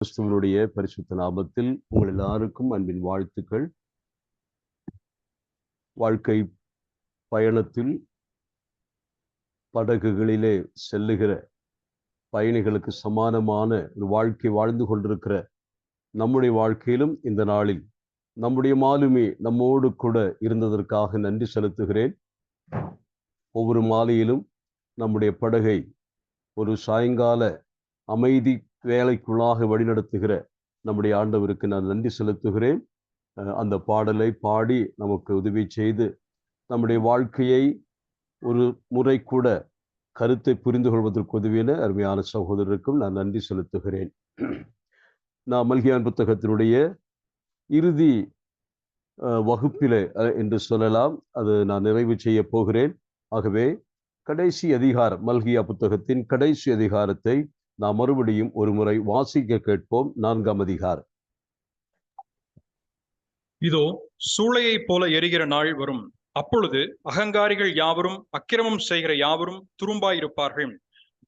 கிறிஸ்துவனுடைய பரிசுத்த நாமத்தில் உங்கள் எல்லாருக்கும் அன்பின் வாழ்த்துக்கள். வாழ்க்கை பயணத்தில் படகுகளிலே செல்லுகிற பயணிகளுக்கு சமானமான ஒரு வாழ்க்கை வாழ்ந்து கொண்டிருக்கிற நம்முடைய வாழ்க்கையிலும் இந்த நாளில் நம்முடைய மாலுமே நம்மோடு கூட இருந்ததற்காக நன்றி செலுத்துகிறேன். ஒவ்வொரு மாலையிலும் நம்முடைய படகை ஒரு சாயங்கால அமைதி வேலைக்குள்ளாக வழிநடத்துகிற நம்முடைய ஆண்டவருக்கு நான் நன்றி செலுத்துகிறேன். அந்த பாடலை பாடி நமக்கு உதவி செய்து நம்முடைய வாழ்க்கையை ஒரு முறை கூட கருத்தை புரிந்து கொள்வதற்கு உதவின அருமையான சகோதரருக்கும் நான் நன்றி செலுத்துகிறேன். நான் மல்கியான் புத்தகத்தினுடைய இறுதி வகுப்பிலே என்று சொல்லலாம், அது நான் நிறைவு செய்ய போகிறேன். ஆகவே கடைசி அதிகாரம், மல்கியா புத்தகத்தின் கடைசி அதிகாரத்தை நாம் மறுபடியும் ஒரு முறை வாசிக்க கேட்போம். 4ஆம் அதிகாரம். இதோ சூளையை போல எரிகிற நாள் வரும். அப்பொழுது அகங்காரிகள் யாவரும் அக்கிரமம் செய்கிற யாவரும் துரும்பாயிருப்பார்கள்.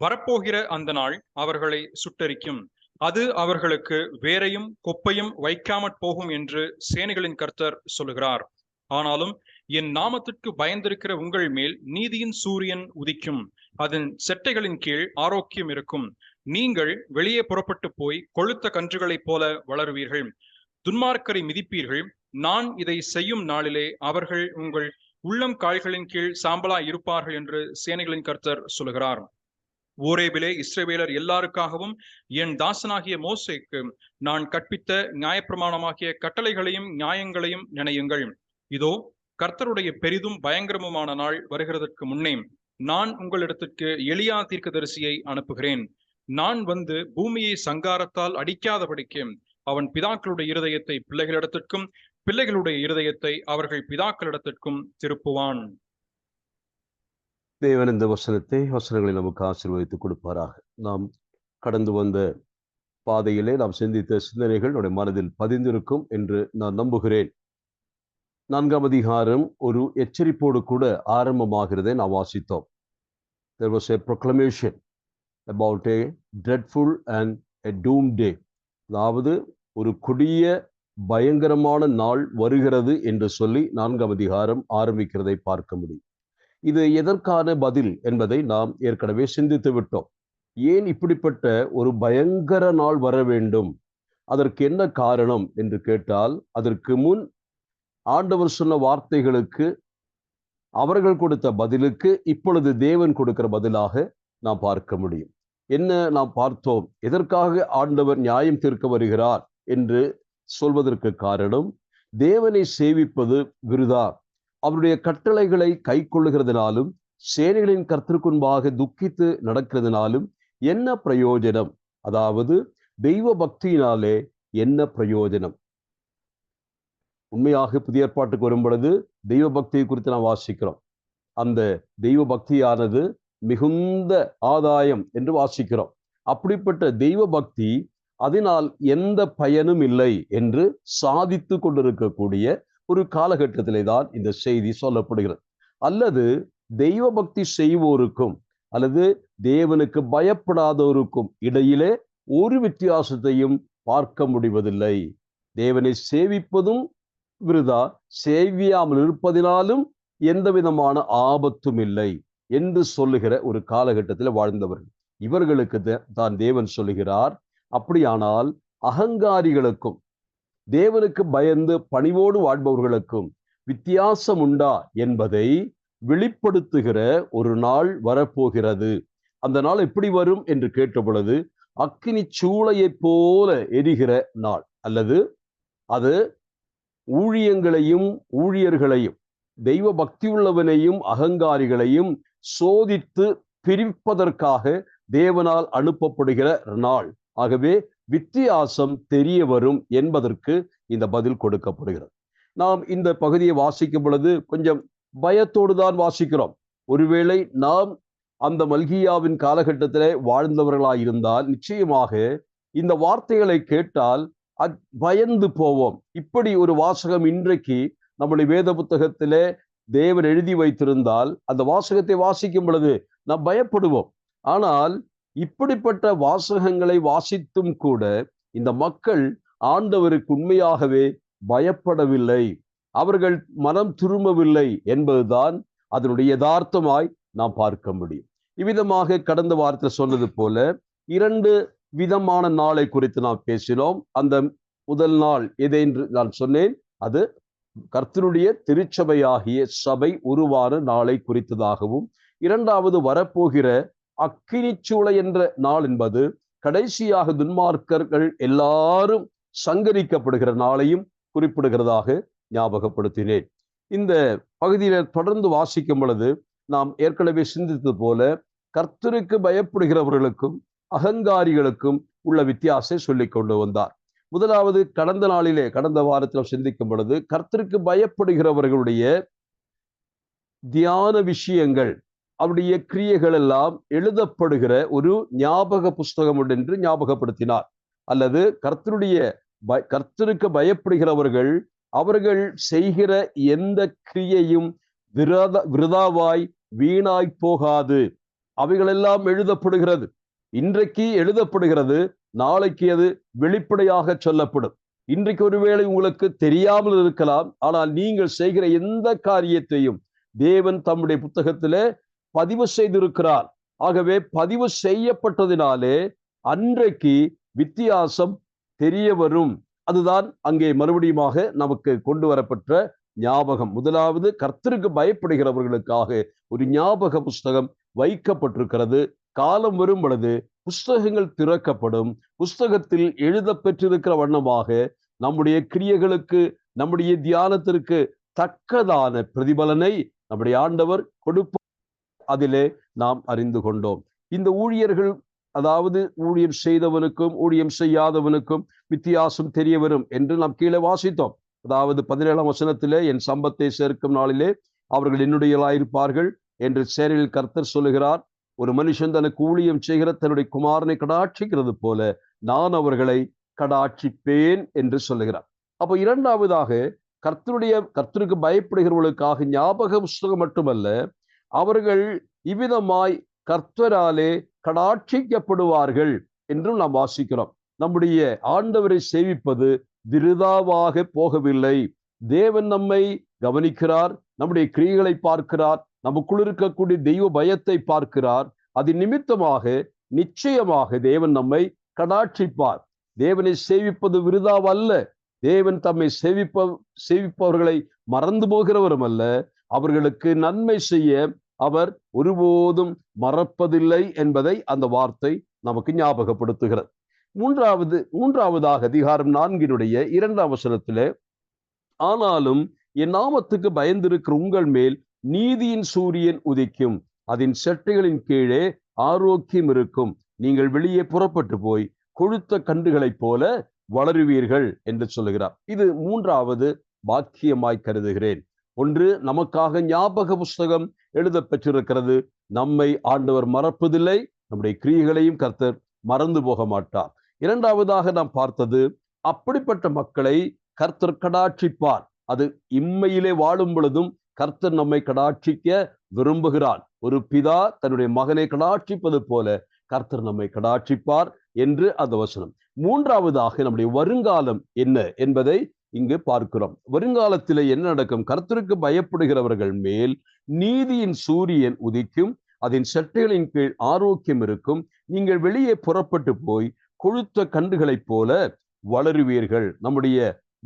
வரப்போகிற அந்த நாள் அவர்களை சுட்டரிக்கும். அது அவர்களுக்கு வேரையும் கொப்பையும் வைக்காமற் போகும் என்று சேனைகளின் கர்த்தர் சொல்லுகிறார். ஆனாலும் என் நாமத்திற்கு பயந்திருக்கிற உங்கள் மேல் நீதியின் சூரியன் உதிக்கும். அதன் செட்டைகளின் கீழ் ஆரோக்கியம் இருக்கும். நீங்கள் வெளியே புறப்பட்டு போய் கொழுத்த கன்றுகளைப் போல வளருவீர்கள். துன்மார்க்கரை மிதிப்பீர்கள். நான் இதை செய்யும் நாளிலே அவர்கள் உங்கள் உள்ளம் கால்களின் கீழ் சாம்பலாய் இருப்பார்கள் என்று சேனைகளின் கர்த்தர் சொல்லுகிறார். ஓரேபிலே இஸ்ரவேலர் எல்லாருக்காகவும் என் தாசனாகிய மோசேக்கு நான் கற்பித்த நியாயப்பிரமாணமாகிய கட்டளைகளையும் நியாயங்களையும் நினையுங்கள். இதோ கர்த்தருடைய பெரிதும் பயங்கரமுமான நாள் வருகிறதற்கு முன்னே நான் உங்களிடத்திற்கு எலியா தீர்க்கதரிசியை அனுப்புகிறேன். நான் வந்து பூமியை சங்காரத்தால் அடிக்காதபடிக்கு அவன் பிதாக்களுடைய இருதயத்தை பிள்ளைகளிடத்திற்கும் பிள்ளைகளுடைய இருதயத்தை அவர்கள் பிதாக்களிடத்திற்கும் திருப்புவான். தேவன் இந்த வசனங்களை நமக்கு ஆசீர்வதித்து கொடுப்பாராக. நாம் கடந்து வந்த பாதையிலே நாம் சிந்தித்த சிந்தனைகள் நம்முடைய மனதில் பதிந்திருக்கும் என்று நான் நம்புகிறேன். 4ஆம் அதிகாரம் ஒரு எச்சரிப்போடு கூட ஆரம்பமாகிறதை நாம் வாசித்தோம். There was a proclamation about a dreadful and a doom day. அதாவது ஒரு கொடிய பயங்கரமான நாள் வருகிறது என்று சொல்லி 4ஆம் அதிகாரம் ஆரம்பிக்கிறதை பார்க்க முடியும். இது எதற்கான பதில் என்பதை நாம் ஏற்கனவே சிந்தித்து விட்டோம். ஏன் இப்படிப்பட்ட ஒரு பயங்கர நாள் வர வேண்டும், அதற்கு என்ன காரணம் என்று கேட்டால், அதற்கு முன் ஆண்டவர் சொன்ன வார்த்தைகளுக்கு அவர்கள் கொடுத்த பதிலுக்கு இப்பொழுது தேவன் கொடுக்கிற பதிலாக நாம் பார்க்க முடியும். என்ன நாம் பார்த்தோம்? எதற்காக ஆண்டவர் நியாயம் தீர்க்க வருகிறார் என்று சொல்வதற்கு காரணம், தேவனை சேவிப்பது விருதா, அவருடைய கட்டளைகளை கை கொள்ளுகிறதுனாலும் சேனைகளின் கர்த்தருக்குன்பாக துக்கித்து நடக்கிறதுனாலும் என்ன பிரயோஜனம்? அதாவது தெய்வ பக்தியினாலே என்ன பிரயோஜனம்? உண்மையாக புதிய ஏற்பாட்டுக்கு வரும் பொழுது தெய்வ பக்தியை குறித்து நாம் வாசிக்கிறோம். அந்த தெய்வ பக்தியானது மிகுந்த ஆதாயம் என்று வாசிக்கிறோம். அப்படிப்பட்ட தெய்வ பக்தி அதனால் எந்த பயனும் இல்லை என்று சாதித்து கொண்டிருக்கக்கூடிய ஒரு காலகட்டத்திலே தான் இந்த செய்தி சொல்லப்படுகிறது. அல்லது தெய்வ பக்தி செய்வோருக்கும் அல்லது தேவனுக்கு பயப்படாதவருக்கும் இடையிலே ஒரு வித்தியாசத்தையும் பார்க்க முடிவதில்லை. தேவனை சேவிப்பதும் விருதா, சேவியாமல் இருப்பதினாலும் எந்த விதமான ஆபத்தும் இல்லை என்று சொல்லுகிற ஒரு காலகட்டத்தில் வாழ்ந்தவர்கள். இவர்களுக்கு தான் தேவன் சொல்லுகிறார், அப்படியானால் அகங்காரிகளுக்கும் தேவனுக்கு பயந்து பணிவோடு வாழ்பவர்களுக்கும் வித்தியாசம் உண்டா என்பதை வெளிப்படுத்துகிற ஒரு நாள் வரப்போகிறது. அந்த நாள் எப்படி வரும் என்று கேட்ட பொழுது, அக்கினி சூளையை போல எரிகிற நாள், அல்லது அது ஊழியங்களையும் ஊழியர்களையும் தெய்வ பக்தி உள்ளவனையும் அகங்காரிகளையும் சோதித்து பிரிப்பதற்காக தேவனால் அனுப்பப்படுகிற நாள். ஆகவே வித்தியாசம் தெரிய வரும் என்பதற்கு இந்த பதில் கொடுக்கப்படுகிறது. நாம் இந்த பகுதியை வாசிக்கும் பொழுது கொஞ்சம் பயத்தோடு தான் வாசிக்கிறோம். ஒருவேளை நாம் அந்த மல்கியாவின் காலகட்டத்திலே வாழ்ந்தவர்களாயிருந்தால் நிச்சயமாக இந்த வார்த்தைகளை கேட்டால் பயந்து போவோம். இப்படி ஒரு வாசகம் இன்றைக்கு நம்முடைய வேத புத்தகத்திலே தேவன் எழுதி வைத்திருந்தால் அந்த வாசகத்தை வாசிக்கும் பொழுது நாம் பயப்படுவோம். ஆனால் இப்படிப்பட்ட வாசகங்களை வாசித்தும் கூட இந்த மக்கள் ஆண்டவருக்கு உண்மையாகவே பயப்படவில்லை, அவர்கள் மனம் திரும்பவில்லை என்பதுதான் அதனுடைய யதார்த்தமாய் நாம் பார்க்க முடியும். இவ்விதமாக கடந்த வாரத்தில் சொன்னது போல 2 விதமான நாளை குறித்து நாம் பேசினோம். அந்த முதல் நாள் எதை என்று நான் சொன்னேன், அது கர்த்தருடைய திருச்சபையாகிய சபை உருவான நாளை குறித்ததாகவும், இரண்டாவது வரப்போகிற அக்கினிச்சூளை என்ற நாள் என்பது கடைசியாக துன்மார்க்கர்கள் எல்லாரும் சங்கரிக்கப்படுகிற நாளையும் குறிப்பிடுகிறதாக ஞாபகப்படுத்தினேன். இந்த பகுதியில தொடர்ந்து வாசிக்கும் பொழுது நாம் ஏற்கனவே சிந்தித்தது போல கர்த்தருக்கு பயப்படுகிறவர்களுக்கும் அகங்காரிகளுக்கும் உள்ள வித்தியாசத்தை சொல்லிக் கொண்டு வந்தார். முதலாவது கடந்த வாரத்தில் சிந்திக்கும் பொழுது கர்த்தருக்கு பயப்படுகிறவர்களுடைய தியான விஷயங்கள், அவருடைய கிரியைகள் எல்லாம் எழுதப்படுகிற ஒரு ஞாபக புஸ்தகம் உண்டு என்று ஞாபகப்படுத்தினார். அல்லது கர்த்தருக்கு பயப்படுகிறவர்கள் அவர்கள் செய்கிற எந்த கிரியையும் விருதாவாய் வீணாய் போகாது, அவைகளெல்லாம் எழுதப்படுகிறது. இன்றைக்கு எழுதப்படுகிறது, நாளைக்கு அது வெளிப்படையாக சொல்லப்படும். இன்றைக்கு ஒருவேளை உங்களுக்கு தெரியாமல் இருக்கலாம், ஆனால் நீங்கள் செய்கிற எந்த காரியத்தையும் தேவன் தம்முடைய புத்தகத்திலே பதிவு செய்திருக்கிறார். ஆகவே பதிவு செய்யப்பட்டதினாலே அன்றைக்கு வித்தியாசம் தெரிய வரும். அதுதான் அங்கே மறுபடியுமாக நமக்கு கொண்டு வரப்பட்ட ஞாபகம். முதலாவது, கர்த்தருக்கு பயப்படுகிறவர்களுக்காக ஒரு ஞாபக புஸ்தகம் வைக்கப்பட்டிருக்கிறது. காலம் வரும் பொழுது புஸ்தகங்கள் திறக்கப்படும். புஸ்தகத்தில் எழுத பெற்றிருக்கிற வண்ணமாக நம்முடைய கிரியைகளுக்கு, நம்முடைய தியானத்திற்கு தக்கதான பிரதிபலனை நம்முடைய ஆண்டவர் கொடுப்பார். அதிலே நாம் அறிந்து கொண்டோம். இந்த ஊழியர்கள், அதாவது ஊழியம் செய்தவனுக்கும் ஊழியம் செய்யாதவனுக்கும் வித்தியாசம் தெரிய வரும் என்று நாம் கீழே வாசித்தோம். அதாவது 17ஆம் வசனத்திலே, என் சம்பத்தை சேர்க்கும் நாளிலே அவர்கள் என்னுடையவர்களாயிருப்பார்கள் என்று சேனையில் கர்த்தர் சொல்லுகிறார். ஒரு மனுஷன் தனக்கு ஊழியம் செய்கிற தன்னுடைய குமாரனை கடாட்சிக்கிறது போல நான் அவர்களை கடாட்சிப்பேன் என்று சொல்லுகிறார். அப்போ இரண்டாவதாக, கர்த்தருக்கு பயப்படுகிறவர்களுக்காக ஞாபக புஸ்தகம் மட்டுமல்ல, அவர்கள் இவ்விதமாய் கர்த்தராலே கடாட்சிக்கப்படுவார்கள் என்றும் நாம் வாசிக்கிறோம். நம்முடைய ஆண்டவரை சேவிப்பது விருதாவாக போகவில்லை. தேவன் நம்மை கவனிக்கிறார், நம்முடைய கிரியைகளை பார்க்கிறார், நமக்குள் இருக்கக்கூடிய தெய்வ பயத்தை பார்க்கிறார். அது நிமித்தமாக நிச்சயமாக தேவன் நம்மை கடாட்சிப்பார். தேவனை சேவிப்பது விருதாவல்ல. தேவன் தம்மை சேவிப்பவர்களை மறந்து போகிறவரும் அல்ல. அவர்களுக்கு நன்மை செய்ய அவர் ஒருபோதும் மறப்பதில்லை என்பதை அந்த வார்த்தை நமக்கு ஞாபகப்படுத்துகிறது. மூன்றாவதாக அதிகாரம் 4 2ஆம் வசனத்திலே, ஆனாலும் என் நாமத்துக்கு பயந்திருக்கிற உங்கள் மேல் நீதியின் சூரியன் உதிக்கும், அதன் செட்டைகளின் கீழே ஆரோக்கியம் இருக்கும், நீங்கள் வெளியே புறப்பட்டு போய் கொழுத்த கன்றுகளைப் போல வளருவீர்கள் என்று சொல்லுகிறார். இது மூன்றாவது பாக்கியமாய் கருதுகிறேன். ஒன்று, நமக்காக ஞாபக புஸ்தகம் எழுத பெற்றிருக்கிறது. நம்மை ஆண்டவர் மறப்பதில்லை, நம்முடைய கிரியைகளையும் கர்த்தர் மறந்து போக மாட்டார். இரண்டாவதாக நாம் பார்த்தது, அப்படிப்பட்ட மக்களை கர்த்தர் கடாட்சிப்பார். அது இம்மையிலே வாழும் பொழுதும் கர்த்தர் நம்மை கடாட்சிக்க விரும்புகிறார். ஒரு பிதா தன்னுடைய மகனை கடாட்சிப்பது போல கர்த்தர் நம்மை கடாட்சிப்பார் என்று அந்த வசனம். மூன்றாவதாக, நம்முடைய வருங்காலம் என்ன என்பதை இங்கு பார்க்கிறோம். வருங்காலத்திலே என்ன நடக்கும்? கர்த்தருக்கு பயப்படுகிறவர்கள் மேல் நீதியின் சூரியன் உதிக்கும், அதன் செட்டைகளின் கீழ் ஆரோக்கியம் இருக்கும், நீங்கள் வெளியே புறப்பட்டு போய் கொழுத்த கன்றுகளைப் போல வளருவீர்கள். நம்முடைய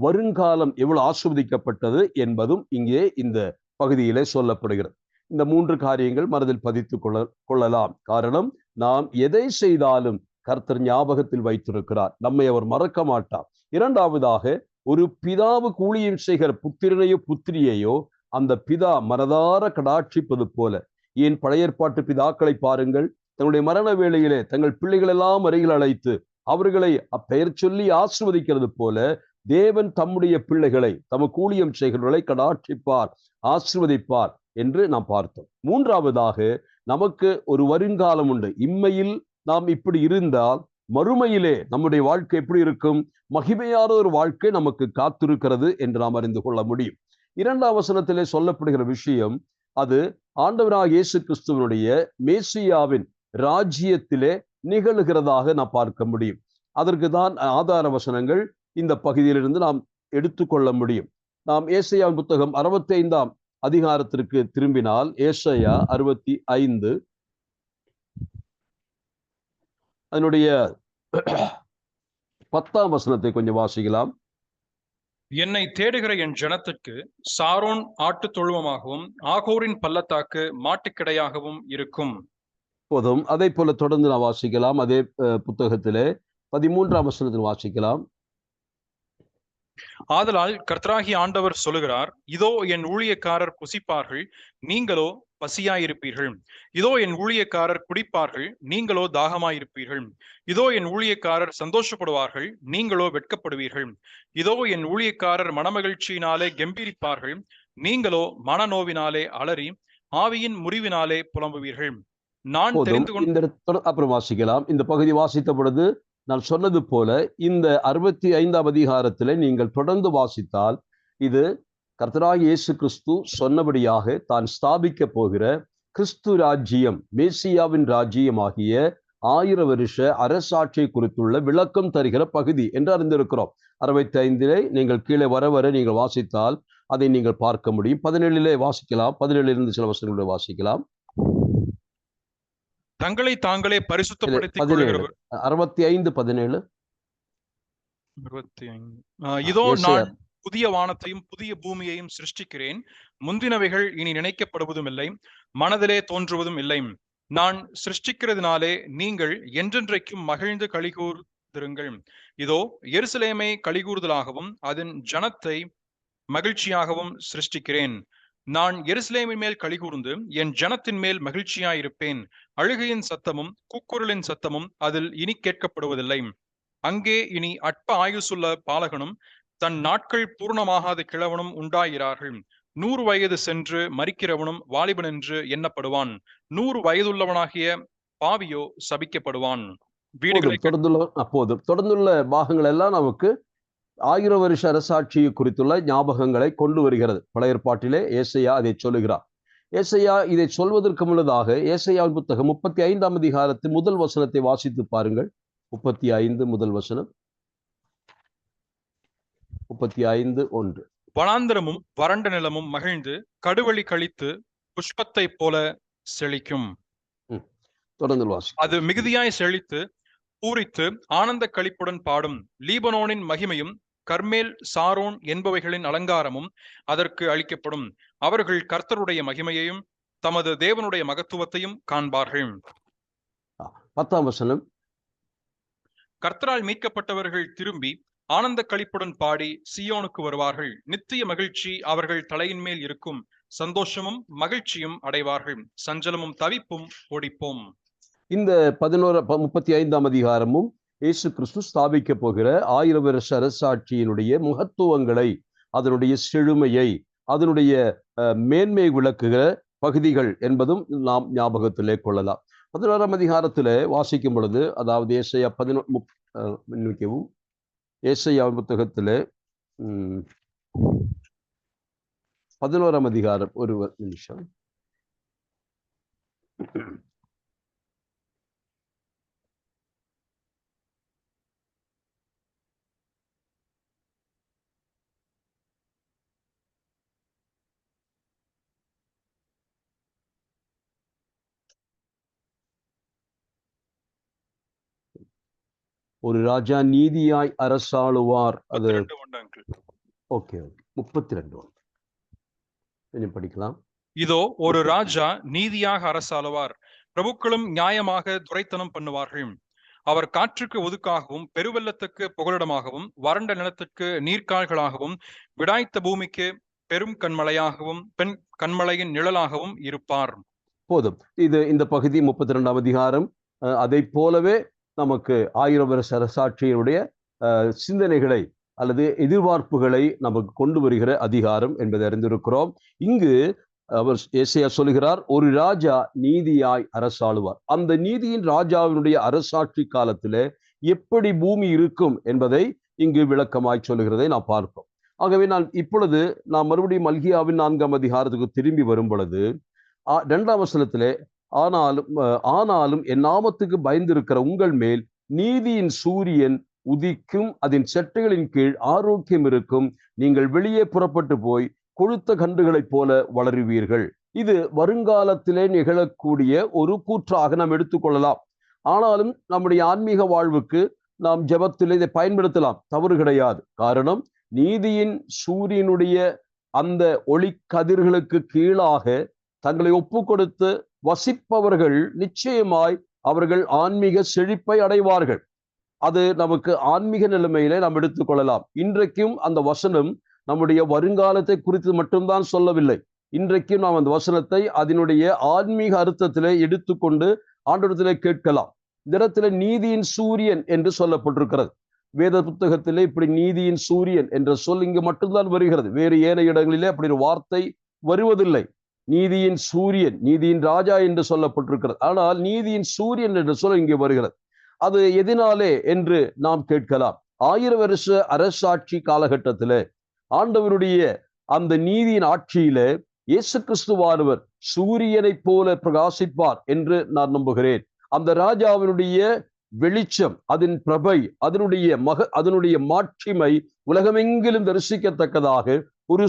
வருங்காலம் எவ்வளவு ஆசீர்வதிக்கப்பட்டது என்பதும் இங்கே இந்த பகுதியிலே சொல்லப்படுகிறது. இந்த 3 காரியங்கள் மனதில் பதித்துக் கொள்ளலாம். காரணம், நாம் எதை செய்தாலும் கர்த்தர் ஞாபகத்தில் வைத்திருக்கிறார், நம்மை அவர் மறக்க மாட்டார். இரண்டாவதாக, ஒரு பிதாவுக்கு ஊழியம் செய்கிற புத்திரனையோ புத்திரியையோ அந்த பிதா மனதார கடாட்சிப்பது போல, ஏன் பழைய ஏற்பாட்டு பிதாக்களை பாருங்கள், தன்னுடைய மரண வேளையிலே தங்கள் பிள்ளைகள் எல்லாம் அருகில் அழைத்து அவர்களை அப்பெயர் சொல்லி ஆசீர்வதிக்கிறது போல தேவன் தம்முடைய பிள்ளைகளை, தமக்கு ஊழியம் செய்கிறவர்களை கடாட்சிப்பார், ஆசீர்வதிப்பார் என்று நாம் பார்த்தோம். மூன்றாவதாக, நமக்கு ஒரு வருங்காலம் உண்டு. இம்மையில் நாம் இப்படி இருந்தால் மறுமையிலே நம்முடைய வாழ்க்கை எப்படி இருக்கும்? மகிமையான ஒரு வாழ்க்கை நமக்கு காத்திருக்கிறது என்று நாம் அறிந்து கொள்ள முடியும். 2ஆம் வசனத்திலே சொல்லப்படுகிற விஷயம், அது ஆண்டவராகிய இயேசு கிறிஸ்துவினுடைய மேசியாவின் ராஜ்யத்திலே நிகழ்கிறதாக நாம் பார்க்க முடியும். அதற்கு தான் ஆதார வசனங்கள் இந்த பகுதியிலிருந்து நாம் எடுத்துக்கொள்ள முடியும். நாம் ஏசாயாவின் புத்தகம் 65ஆம் அதிகாரத்திற்கு திரும்பினால், ஏசாயா 65 அதனுடைய 10ஆம் வசனத்தை கொஞ்சம் வாசிக்கலாம். என்னை தேடுகிற என் ஜனத்திற்கு சாரோன் ஆட்டு தொழுவமாகவும் ஆகோரின் பள்ளத்தாக்கு மாட்டுக்கிடையாகவும் இருக்கும். போதும். அதை போல தொடர்ந்து நான் வாசிக்கலாம். அதே புத்தகத்திலே 13ஆம் வசனத்தில் வாசிக்கலாம். ஆதலால் கர்த்தராகிய ஆண்டவர் சொல்லுகிறார், இதோ என் ஊழியக்காரர் புசிப்பார்கள், நீங்களோ பசியாயிருப்பீர்கள். இதோ என் ஊழியக்காரர் குடிப்பார்கள், நீங்களோ தாகமாயிருப்பீர்கள். இதோ என் ஊழியக்காரர் சந்தோஷப்படுவார்கள், நீங்களோ வெட்கப்படுவீர்கள். இதோ என் ஊழியக்காரர் மனமகிழ்ச்சியினாலே கெம்பீரிப்பார்கள், நீங்களோ மனநோவினாலே அலறி ஆவியின் முறிவினாலே புலம்புவீர்கள். நான் தெரிந்து கொண்டு அப்புறம் வாசிக்கலாம். இந்த பகுதி வாசித்த பொழுது நான் சொன்னது போல இந்த 65ஆம் அதிகாரத்தில் நீங்கள் தொடர்ந்து வாசித்தால், இது கர்த்தராகிய இயேசு கிறிஸ்து சொன்னபடியாக தான் ஸ்தாபிக்க போகிற கிறிஸ்து ராஜ்யம், மேசியாவின் ராஜ்யம் ஆகிய 1000 வருஷ அரசாட்சியை குறித்துள்ள விளக்கம் தருகிற பகுதி என்று அறிந்திருக்கிறோம். 65 நீங்கள் கீழே வர நீங்கள் வாசித்தால் அதை நீங்கள் பார்க்க முடியும். 17 வாசிக்கலாம். 17 சில வசனங்களை வாசிக்கலாம். தங்களை தாங்களே பரிசுத்தப்படுத்தி 65:17. இதோ நான் புதிய வானத்தையும் புதிய பூமியையும் சிருஷ்டிக்கிறேன், முந்தினவைகள் இனி நினைக்கப்படுவதும் இல்லை, மனதிலே தோன்றுவதும் இல்லை. நான் சிருஷ்டிக்கிறதுனாலே நீங்கள் என்றென்றைக்கும் மகிழ்ந்து களிகூர்ந்திருங்கள். இதோ எருசலேமை களிகூறுதலாகவும் அதன் ஜனத்தை மகிழ்ச்சியாகவும் சிருஷ்டிக்கிறேன். நான் எருசலேமின் மேல் களிகூர்ந்து என் ஜனத்தின் மேல் மகிழ்ச்சியாயிருப்பேன். அழுகையின் சத்தமும் கூக்குரலின் சத்தமும் அதில் இனி கேட்கப்படுவதில்லை. அங்கே இனி அற்ப ஆயுசுள்ள பாலகனும் தன் நாட்கள் பூர்ணமாகாத கிழவனும் உண்டாகிறார்கள். 100 வயது சென்று மரிக்கிறவனும் வாலிபன் என்று எண்ணப்படுவான். 100 வயதுள்ளவனாகிய பாவியோ சபிக்கப்படுவான். தொடர்ந்துள்ள பாகங்கள் எல்லாம் நமக்கு 1000 வருஷ அரசாட்சியை குறித்துள்ள ஞாபகங்களை கொண்டு வருகிறது. பழைய ஏற்பாட்டிலே ஏசாயா அதை சொல்லுகிறார். ஏசாயா இதை சொல்வதற்கு முன்னதாக ஏசாயாவின் புத்தகம் 35ஆம் அதிகாரத்தின் முதல் வசனத்தை வாசித்து பாருங்கள். 35 முதல் வசனம். 35:1. வனாந்தரமும் வறண்ட நிலமும் மகிழ்ந்து கடுவழி கழித்து புஷ்பத்தை போல செழிக்கும். தொடர்ந்து வாசி. அது மிகுதியாய் செழித்து பூரித்து ஆனந்த களிப்புடன் பாடும். லீபனோனின் மகிமையும் கர்மேல் சாரோன் என்பவைகளின் அலங்காரமும் அதற்கு அளிக்கப்படும். அவர்கள் கர்த்தருடைய மகிமையையும் தமது தேவனுடைய மகத்துவத்தையும் காண்பார்கள். 10ஆம் வசனம். கர்த்தரால் மீட்கப்பட்டவர்கள் திரும்பி ஆனந்த களிப்புடன் பாடி சியோனுக்கு வருவார்கள். நித்திய மகிழ்ச்சி அவர்கள் தலையின் மேல் இருக்கும். சந்தோஷமும் மகிழ்ச்சியும் அடைவார்கள். சஞ்சலமும் தவிப்பும் ஓடிப்போம். இந்த 35ஆம் அதிகாரமும் இயேசு கிறிஸ்து ஸ்தாபிக்க போகிற 1000 வருஷ அரசாட்சியினுடைய முகத்துவங்களை, அதனுடைய செழுமையை, அதனுடைய மேன்மை விளக்குகிற பகுதிகள் என்பதும் நாம் ஞாபகத்திலே கொள்ளலாம். 11ஆம் அதிகாரத்திலே வாசிக்கும் பொழுது, அதாவது ஏசாயா 11 புத்தகத்திலே 11ஆம் அதிகாரம், ஒரு நிமிஷம். ஒரு ராஜா நீதியாய் அரசாளுவார். அது ஓகே. 32 கொஞ்சம் படிக்கலாம். இதோ ஒரு ராஜா நீதியாக அரசாளுவார், பிரபுக்களும் நியாயமாக துரைத்தனம் பண்ணுவார்கள். அவர் காற்றுக்கு ஒதுக்காகவும் பெருவெள்ளத்துக்கு புகலிடமாகவும் வறண்ட நிலத்துக்கு நீர்க்கால்களாகவும் விடாய்த்த பூமிக்கு பெரும் கண்மலையாகவும் பெண் கண்மலையின் நிழலாகவும் இருப்பார். போதும். இது இந்த பகுதி 32ஆம் அதிகாரம். அதை போலவே நமக்கு 1000 வருஷ அரசாட்சியினுடைய சிந்தனைகளை அல்லது எதிர்பார்ப்புகளை நமக்கு கொண்டு வருகிற அதிகாரம் என்பதை அறிந்திருக்கிறோம். இங்கு அவர் ஏசாயா சொல்லுகிறார், ஒரு ராஜா நீதியாய் அரசாளுவார். அந்த நீதியின் ராஜாவினுடைய அரசாட்சி காலத்திலே எப்படி பூமி இருக்கும் என்பதை இங்கு விளக்கமாய் சொல்லுகிறதை நாம் பார்ப்போம். ஆகவே நாம் மறுபடியும் மல்கியாவின் 4ஆம் அதிகாரத்துக்கு திரும்பி வரும் பொழுது 2ஆம் வசனத்திலே, ஆனாலும் என் நாமத்துக்கு பயந்திருக்கிற உங்கள் மேல் நீதியின் சூரியன் உதிக்கும், அதன் செட்டைகளின் கீழ் ஆரோக்கியம் இருக்கும், நீங்கள் வெளியே புறப்பட்டு போய் கொழுத்த கன்றுகளைப் போல வளருவீர்கள். இது வருங்காலத்திலே நிகழக்கூடிய ஒரு கூற்றாக நாம் எடுத்துக்கொள்ளலாம். ஆனாலும் நம்முடைய ஆன்மீக வாழ்வுக்கு நாம் ஜெபத்தில் இதை பயன்படுத்தலாம், தவறு கிடையாது. காரணம், நீதியின் சூரியனுடைய அந்த ஒளி கதிர்களுக்கு கீழாக தங்களை ஒப்பு கொடுத்து வசிப்பவர்கள் நிச்சயமாய் அவர்கள் ஆன்மீக செழிப்பை அடைவார்கள். அது நமக்கு ஆன்மீக நிலைமையிலே நாம் எடுத்துக்கொள்ளலாம். இன்றைக்கும் அந்த வசனம் நம்முடைய வருங்காலத்தை குறித்து மட்டும்தான் சொல்லவில்லை. இன்றைக்கும் நாம் அந்த வசனத்தை அதனுடைய ஆன்மீக அர்த்தத்திலே எடுத்துக்கொண்டு ஆண்டவரிடத்திலே கேட்கலாம். இந்த இடத்துல நீதியின் சூரியன் என்று சொல்லப்பட்டிருக்கிறது. வேத புத்தகத்திலே இப்படி நீதியின் சூரியன் என்ற சொல் இங்கு மட்டும்தான் வருகிறது. வேறு ஏனைய இடங்களிலே அப்படி ஒரு வார்த்தை வருவதில்லை. நீதியின் சூரியன், நீதியின் ராஜா என்று சொல்லப்பட்டிருக்கிறது. ஆனால் நீதியின் சூரியன் என்ற சொல் இங்கே வருகிறது. அது எதனாலே என்று நாம் கேட்கலாம். 1000 வருஷ அரசாட்சி காலகட்டத்திலே ஆண்டவருடைய அந்த நீதியின் ஆட்சியிலே இயேசு கிறிஸ்துவானவர் சூரியனைப் போல பிரகாசிப்பார் என்று நான் நம்புகிறேன். அந்த ராஜாவினுடைய வெளிச்சம், அதன் பிரபை, அதனுடைய மாட்சிமை உலகமெங்கிலும் தரிசிக்கத்தக்கதாக ஒரு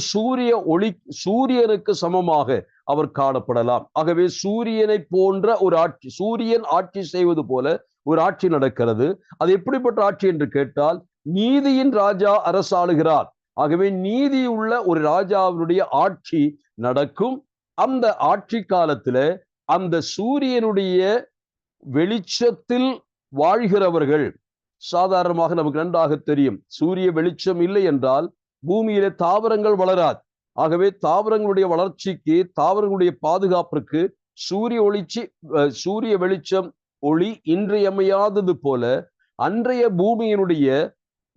சூரியனுக்கு சமமாக அவர் காணப்படலாம். ஆகவே சூரியனை போன்ற ஒரு ஆட்சி, சூரியன் ஆட்சி செய்வது போல ஒரு ஆட்சி நடக்கிறது. அது எப்படிப்பட்ட ஆட்சி என்று கேட்டால், நீதியின் ராஜா அரசாளுகிறார். ஆகவே நீதி உள்ள ஒரு ராஜாவினுடைய ஆட்சி நடக்கும். அந்த ஆட்சி காலத்துல அந்த சூரியனுடைய வெளிச்சத்தில் வாழ்கிறவர்கள், சாதாரணமாக நமக்கு நன்றாக தெரியும், சூரிய வெளிச்சம் இல்லை என்றால் பூமியிலே தாவரங்கள் வளராது. ஆகவே தாவரங்களுடைய வளர்ச்சிக்கு, தாவரங்களுடைய பாதுகாப்பிற்கு சூரிய வெளிச்சம் ஒளி இன்றியமையாதது போல அன்றைய பூமியினுடைய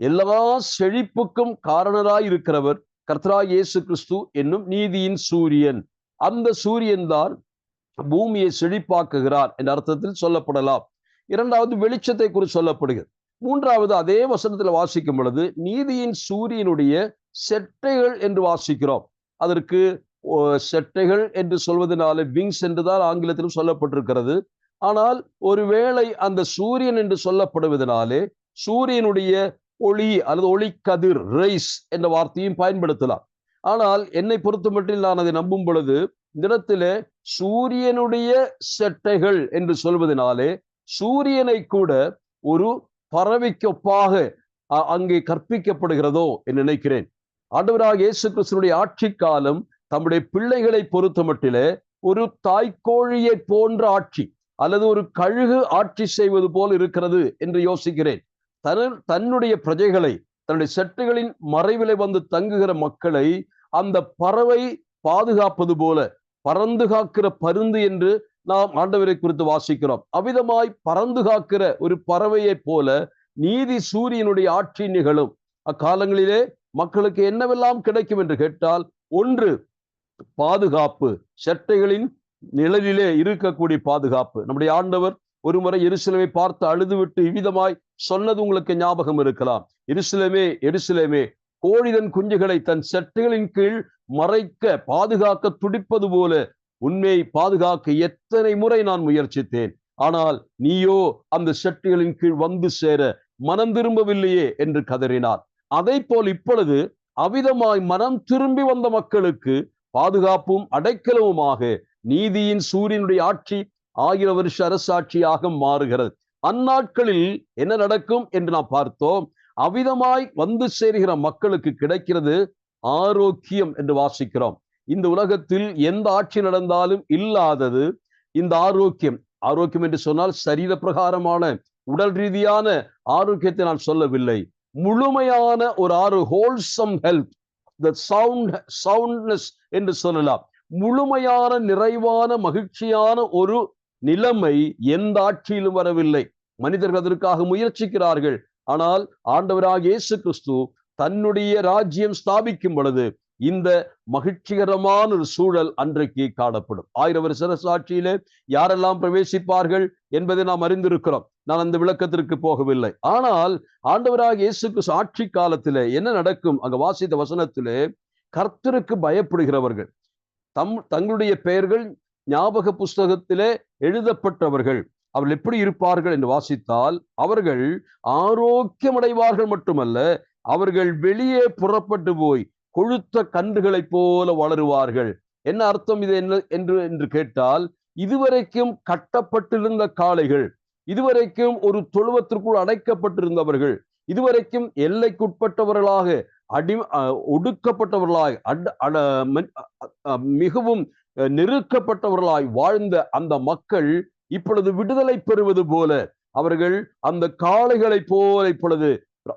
எல்லா செழிப்புக்கும் காரணராய் இருக்கிறவர் கர்த்தராகிய இயேசு கிறிஸ்து என்னும் நீதியின் சூரியன். அந்த சூரியன் தான் பூமியை செழிப்பாக்குகிறார் என்ற அர்த்தத்தில் சொல்லப்படலாம். இரண்டாவது, வெளிச்சத்தை குறித்து சொல்லப்படுகிறது. மூன்றாவது, அதே வசனத்தில் வாசிக்கும் பொழுது நீதியின் சூரியனுடைய செட்டைகள் என்று வாசிக்கிறோம். அதற்கு செட்டைகள் என்று சொல்வதனால விங்ஸ் என்றுதான் ஆங்கிலத்திலும் சொல்லப்பட்டிருக்கிறது. ஆனால் ஒருவேளை அந்த சூரியன் என்று சொல்லப்படுவதனாலே சூரியனுடைய ஒளி அல்லது ஒளிக்கதிர், ரேஸ் என்ற வார்த்தையும் பயன்படுத்தலாம். ஆனால் என்னை பொறுத்தமட்டில் நான் அதை நம்பும் பொழுது இந்த இடத்திலே சூரியனுடைய செட்டைகள் என்று சொல்வதனாலே சூரியனை கூட ஒரு பறவைக்கொப்பாக அங்கே கற்பிக்கப்படுகிறதோ என்று நினைக்கிறேன். ஆண்டவராகிய இயேசு கிறிஸ்துவினுடைய ஆட்சி காலம் தம்முடைய பிள்ளைகளை பொறுத்தமட்டிலே ஒரு தாய்க்கோழியை போன்ற ஆட்சி அல்லது ஒரு கழுகு ஆட்சி செய்வது போல் இருக்கிறது என்று யோசிக்கிறேன். தன்னுடைய பிரஜைகளை, தன்னுடைய செட்டைகளின் மறைவிலே வந்து தங்குகிற மக்களை அந்த பறவை பாதுகாப்பது போல, பறந்து காக்கிற பருந்து என்று நாம் ஆண்டவரை குறித்து வாசிக்கிறோம். அவ்விதமாய் பறந்து காக்கிற ஒரு பறவையை போல நீதி சூரியனுடைய ஆட்சி நிகழும். அக்காலங்களிலே மக்களுக்கு என்னவெல்லாம் கிடைக்கும் என்று கேட்டால், ஒன்று பாதுகாப்பு, செட்டைகளின் நிழலிலே இருக்கக்கூடிய பாதுகாப்பு. நம்முடைய ஆண்டவர் ஒரு முறை எருசலேமை பார்த்து அழுதுவிட்டு இவ்விதமாய் சொன்னது உங்களுக்கு ஞாபகம் இருக்கலாம். எருசலேமே, எருசலேமே, கோழிதன் குஞ்சுகளை தன் செட்டைகளின் கீழ் மறைக்க, பாதுகாக்க துடிப்பது போல உன்னை பாதுகாக்க எத்தனை முறை நான் முயற்சித்தேன், ஆனால் நீயோ அந்த செட்டைகளின் கீழ் வந்து சேர மனம் திரும்பவில்லையே என்று கதறினார். அதை போல் இப்பொழுது அவிதமாய் மனம் திரும்பி வந்த மக்களுக்கு பாதுகாப்பும் அடைக்கலவுமாக நீதியின் சூரியனுடைய ஆட்சி 1000 வருஷ அரசாட்சியாக மாறுகிறது. அந்நாட்களில் என்ன நடக்கும் என்று நாம் பார்த்தோம். அவிதமாய் வந்து சேர்கிற மக்களுக்கு கிடைக்கிறது ஆரோக்கியம் என்று வாசிக்கிறோம். இந்த உலகத்தில் எந்த ஆட்சி நடந்தாலும் இல்லாதது இந்த ஆரோக்கியம். ஆரோக்கியம் என்று சொன்னால் சரீர பிரகாரமான உடல் ரீதியான ஆரோக்கியத்தை நான் சொல்லவில்லை. முழுமையான ஒரு ஹோல்சம் ஹெல்த், தி சவுண்ட்னஸ் என்று சொல்லலாம். முழுமையான, நிறைவான, மகிழ்ச்சியான ஒரு நிலைமை எந்த ஆட்சியிலும் வரவில்லை. மனிதர்கள் அதற்காக முயற்சிக்கிறார்கள். ஆனால் ஆண்டவராகிய இயேசு கிறிஸ்து தன்னுடைய ராஜ்யம் ஸ்தாபிக்கும் பொழுது இந்த மகிழ்ச்சிகரமான ஒரு சூழல் அன்றைக்கு காணப்படும். 1000 வருஷ அரசாட்சியிலே யாரெல்லாம் பிரவேசிப்பார்கள் என்பதை நாம் அறிந்திருக்கிறோம். நான் அந்த விளக்கத்திற்கு போகவில்லை. ஆனால் ஆண்டவராகிய இயேசு கிறிஸ்து ஆட்சி காலத்திலே என்ன நடக்கும்? அங்க வாசித்த வசனத்திலே கர்த்தருக்கு பயப்படுகிறவர்கள், தங்களுடைய பெயர்கள் ஞாபக புஸ்தகத்திலே எழுதப்பட்டவர்கள், அவர்கள் எப்படி இருப்பார்கள் என்று வாசித்தால், அவர்கள் ஆரோக்கியமடைவார்கள் மட்டுமல்ல, அவர்கள் வெளியே புறப்பட்டு போய் கொழுத்த கன்றுகளைப் போல வளருவார்கள். என்ன அர்த்தம் இது என்ன என்று கேட்டால், இதுவரைக்கும் கட்டப்பட்டிருந்த காளைகள், இதுவரைக்கும் ஒரு தொழுவத்திற்குள் அடைக்கப்பட்டிருந்தவர்கள், இதுவரைக்கும் எல்லைக்குட்பட்டவர்களாக ஒடுக்கப்பட்டவர்களாய் மிகவும் நெருக்கப்பட்டவர்களாய் வாழ்ந்த அந்த மக்கள் இப்பொழுது விடுதலை பெறுவது போல, அவர்கள் அந்த காளைகளை போல இப்பொழுது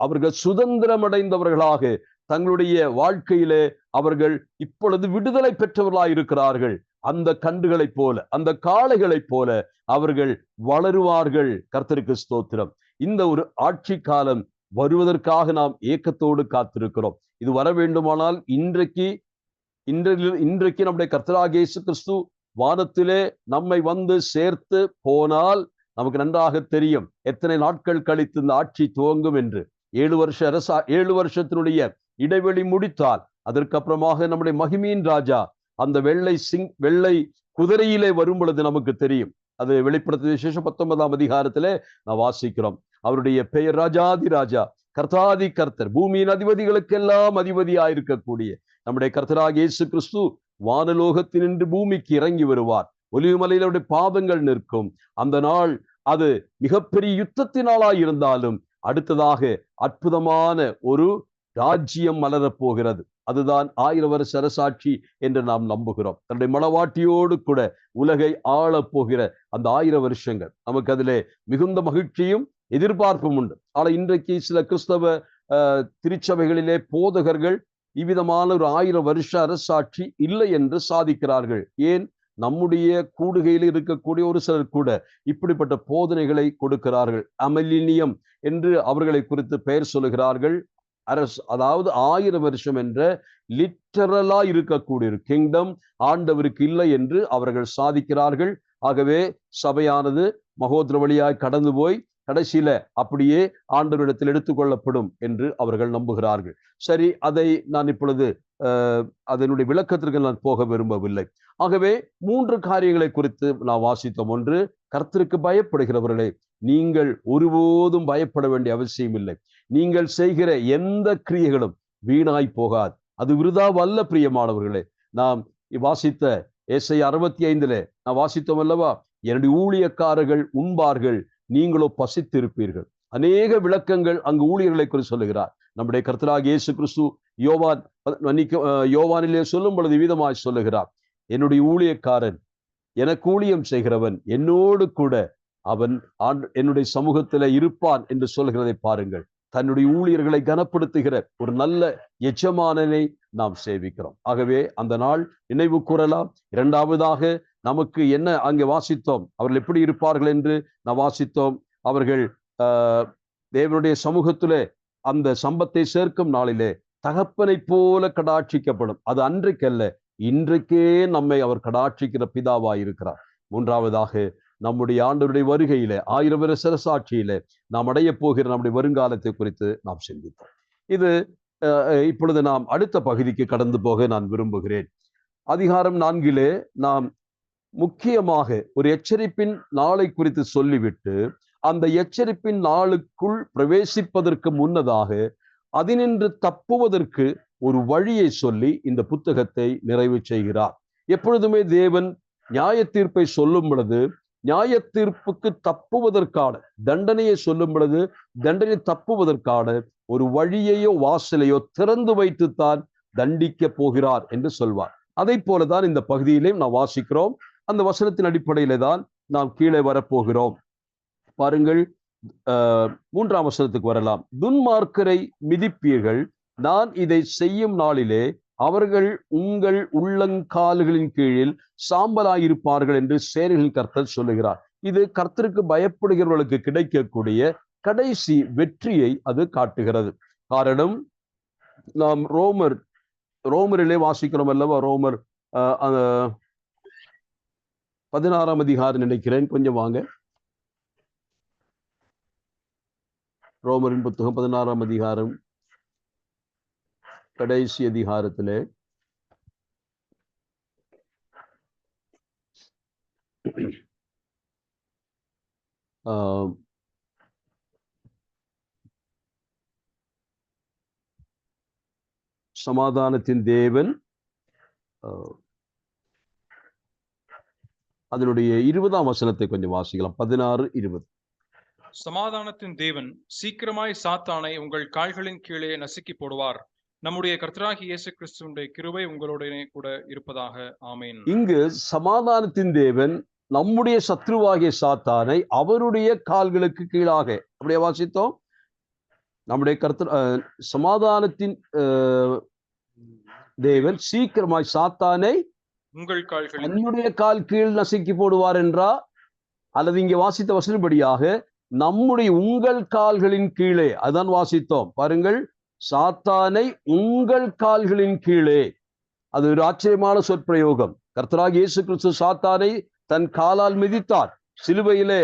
அவர்கள் சுதந்திரம் அடைந்தவர்களாக தங்களுடைய வாழ்க்கையிலே அவர்கள் இப்பொழுது விடுதலை பெற்றவர்களாய் இருக்கிறார்கள். அந்த கன்றுகளைப் போல, அந்த காளைகளைப் போல அவர்கள் வளருவார்கள். கர்த்தருக்கு ஸ்தோத்திரம். இந்த ஒரு ஆட்சி காலம் வருவதற்காக நாம் ஏக்கத்தோடு காத்திருக்கிறோம். இது வர வேண்டுமானால் இன்றைக்கு நம்முடைய கர்த்தராகிய இயேசு கிறிஸ்து வானத்திலே நம்மை வந்து சேர்த்து போனால் நமக்கு நன்றாக தெரியும் எத்தனை நாட்கள் கழித்து இந்த ஆட்சி துவங்கும் என்று. 7 வருஷத்தினுடைய இடைவெளி முடித்தால் அதற்கப்புறமாக நம்முடைய மகிமையின் ராஜா அந்த வெள்ளை குதிரையிலே வரும் பொழுது நமக்கு தெரியும். அது வெளிப்படுத்தின விசேஷம் 19ஆம் அதிகாரத்திலே நான் வாசிக்கிறோம். அவருடைய பெயர் ராஜாதி ராஜா, கர்த்தாதி கர்த்தர், பூமியின் அதிபதிகளுக்கெல்லாம் அதிபதியாயிருக்கக்கூடிய நம்முடைய கர்த்தராகிய இயேசு கிறிஸ்து வானலோகத்தினின்று பூமிக்கு இறங்கி வருவார். ஒலிவுமலையிலுடைய பாதங்கள் நிற்கும் அந்த நாள். அது மிகப்பெரிய யுத்தத்தினாலாய் இருந்தாலும் அடுத்ததாக அற்புதமான ஒரு ராஜ்யம் மலரப் போகிறது. அதுதான் 1000 வருஷ அரசாட்சி என்று நாம் நம்புகிறோம். தன்னுடைய மனவாட்டியோடு கூட உலகை ஆளப் போகிற அந்த 1000 வருஷங்கள் நமக்கு அதிலே மிகுந்த மகிழ்ச்சியும் எதிர்பார்ப்பும் உண்டு. ஆனால் இன்றைக்கு சில கிறிஸ்தவ திருச்சபைகளிலே போதகர்கள் இவ்விதமான ஒரு 1000 வருஷ அரசாட்சி இல்லை என்று சாதிக்கிறார்கள். ஏன்? நம்முடைய கூடுகையில் இருக்கக்கூடிய ஒரு சிலர் கூட இப்படிப்பட்ட போதனைகளை கொடுக்கிறார்கள். அமில்லினியம் என்று அவர்களை குறித்து பெயர் சொல்லுகிறார்கள். அதாவது 1000 வருஷம் என்ற லிட்டரலா இருக்கக்கூடிய ஒரு கிங்டம் ஆண்டவருக்கு இல்லை என்று அவர்கள் சாதிக்கிறார்கள். ஆகவே சபையானது மகோதர வழியாய் கடந்து போய் கடைசியில அப்படியே ஆண்டவரிடத்தில் எடுத்துக்கொள்ளப்படும் என்று அவர்கள் நம்புகிறார்கள். சரி, அதை நான் இப்பொழுது அதனுடைய விளக்கத்திற்கு நான் போக விரும்பவில்லை. ஆகவே 3 காரியங்களை குறித்து நான் வாசித்தோம். ஒன்று, கர்த்தருக்கு பயப்படுகிறவர்களே, நீங்கள் ஒருபோதும் பயப்பட வேண்டிய அவசியம் இல்லை. நீங்கள் செய்கிற எந்த கிரியைகளும் வீணாய் போகாது, அது விருதாவல்ல. பிரியமானவர்களே, நாம் வாசித்த ஏசாயா 65 நான் வாசித்தோம் அல்லவா, என்னுடைய ஊழியக்காரர்கள் உண்பார்கள், நீங்களோ பசித்திருப்பீர்கள். அநேக விளக்கங்கள் அங்கு ஊழியர்களை குறித்து சொல்லுகிறார். நம்முடைய கர்த்தராகிய இயேசு கிறிஸ்து யோவானிலே சொல்லும் பொழுது விதமாய் சொல்லுகிறார், என்னுடைய ஊழியக்காரன், எனக்கு ஊழியம் செய்கிறவன் என்னோடு கூட அவன் என்னுடைய சமூகத்தில் இருப்பான் என்று சொல்கிறதை பாருங்கள். தன்னுடைய ஊழியர்களை கனப்படுத்துகிற ஒரு நல்ல எஜமானனை நாம் சேவிக்கிறோம். ஆகவே அந்த நாள் நினைவு கூறலாம். இரண்டாவதாக நமக்கு என்ன அங்கே வாசித்தோம், அவர்கள் எப்படி இருப்பார்கள் என்று நாம் வாசித்தோம். அவர்கள் தேவனுடைய சமூகத்திலே அந்த சம்பத்தை சேர்க்கும் நாளிலே தகப்பனை போல கடாட்சிக்கப்படும். அது அன்றைக்கல்ல, இன்றைக்கே நம்மை அவர் கடாட்சிக்கிற பிதாவாய் இருக்கிறார். மூன்றாவதாக நம்முடைய ஆண்டவருடைய வருகையிலே 1000 வருஷ அரசாட்சியிலே நாம் அடைய போகிற நம்முடைய வருங்காலத்தை குறித்து நாம் சிந்தித்தோம். இது இப்பொழுது நாம் அடுத்த பகுதிக்கு கடந்து போக நான் விரும்புகிறேன். அதிகாரம் 4 நாம் முக்கியமாக ஒரு எச்சரிப்பின் நாளை குறித்து சொல்லிவிட்டு அந்த எச்சரிப்பின் நாளுக்குள் பிரவேசிப்பதற்கு முன்னதாக அதினின்று தப்புவதற்கு ஒரு வழியை சொல்லி இந்த புத்தகத்தை நிறைவு செய்கிறார். எப்பொழுதுமே தேவன் நியாய தீர்ப்பை சொல்லும் பொழுது நியாய தீர்ப்புக்கு தப்புவதற்கான தண்டனையை சொல்லும் பொழுது தண்டனை தப்புவதற்கான ஒரு வழியையோ வாசலையோ திறந்து வைத்துத்தான் தண்டிக்க போகிறார் என்று சொல்வார். அதை போலதான் இந்த பகுதியிலேயும் நாம் வாசிக்கிறோம். அந்த வசனத்தின் அடிப்படையில தான் நாம் கீழே வரப்போகிறோம். பாருங்கள், 3ஆம் வசனத்துக்கு வரலாம். துன்மார்க்கரை மிதிப்பீர்கள், நான் இதை செய்யும் நாளிலே அவர்கள் உங்கள் உள்ளங்கால்களின் கீழில் சாம்பலாயிருப்பார்கள் என்று சேனைகளின் கர்த்தர் சொல்லுகிறார். இது கர்த்தருக்கு பயப்படுகிறவர்களுக்கு கிடைக்கக்கூடிய கடைசி வெற்றியை அது காட்டுகிறது. காரணம், நாம் ரோமரிலே வாசிக்கிறோம் அல்லவா, ரோமர் 16ஆம் அதிகாரம் நினைக்கிறேன், கொஞ்சம் வாங்க. ரோமரின் புத்தகம் 16ஆம் அதிகாரம் கடைசி அதிகாரத்திலே ஆஹ், சமாதானத்தின் தேவன் அதனுடைய 20ஆம் வசனத்தை கொஞ்சம் வாசிக்கலாம். 16, 20. சமாதானத்தின் தேவன் சீக்கிரமாய் சாத்தானை உங்கள் கால்களின் கீழே நசுக்கி போடுவார். நம்முடைய கர்த்தராகிய இயேசு கிறிஸ்துவினுடைய கிருபை உங்களுடனே கூட இருப்பதாக. ஆமென். இங்கு சமாதானத்தின் தேவன் நம்முடைய சத்ருவாகிய சாத்தானை அவருடைய கால்களுக்கு கீழாக, அப்படியே வாசித்தோம். நம்முடைய கர்த்தர் சமாதானத்தின் தேவன் சீக்கிரமாய் சாத்தானை உங்கள் கால்களின் தன்னுடைய கால் கீழ் நசுக்கி போடுவார் என்றா, அல்லது இங்கே வாசித்த வசனப்படியாக நம்முடைய உங்கள் கால்களின் கீழே, அதான் வாசித்தோம் பாருங்கள். சாத்தானை உங்கள் கால்களின் கீழே, அது ஒரு ஆச்சரியமான சொற்பிரயோகம். கர்த்தராகிய இயேசு கிறிஸ்து சாத்தானை தன் காலால் மிதித்தார். சிலுவையிலே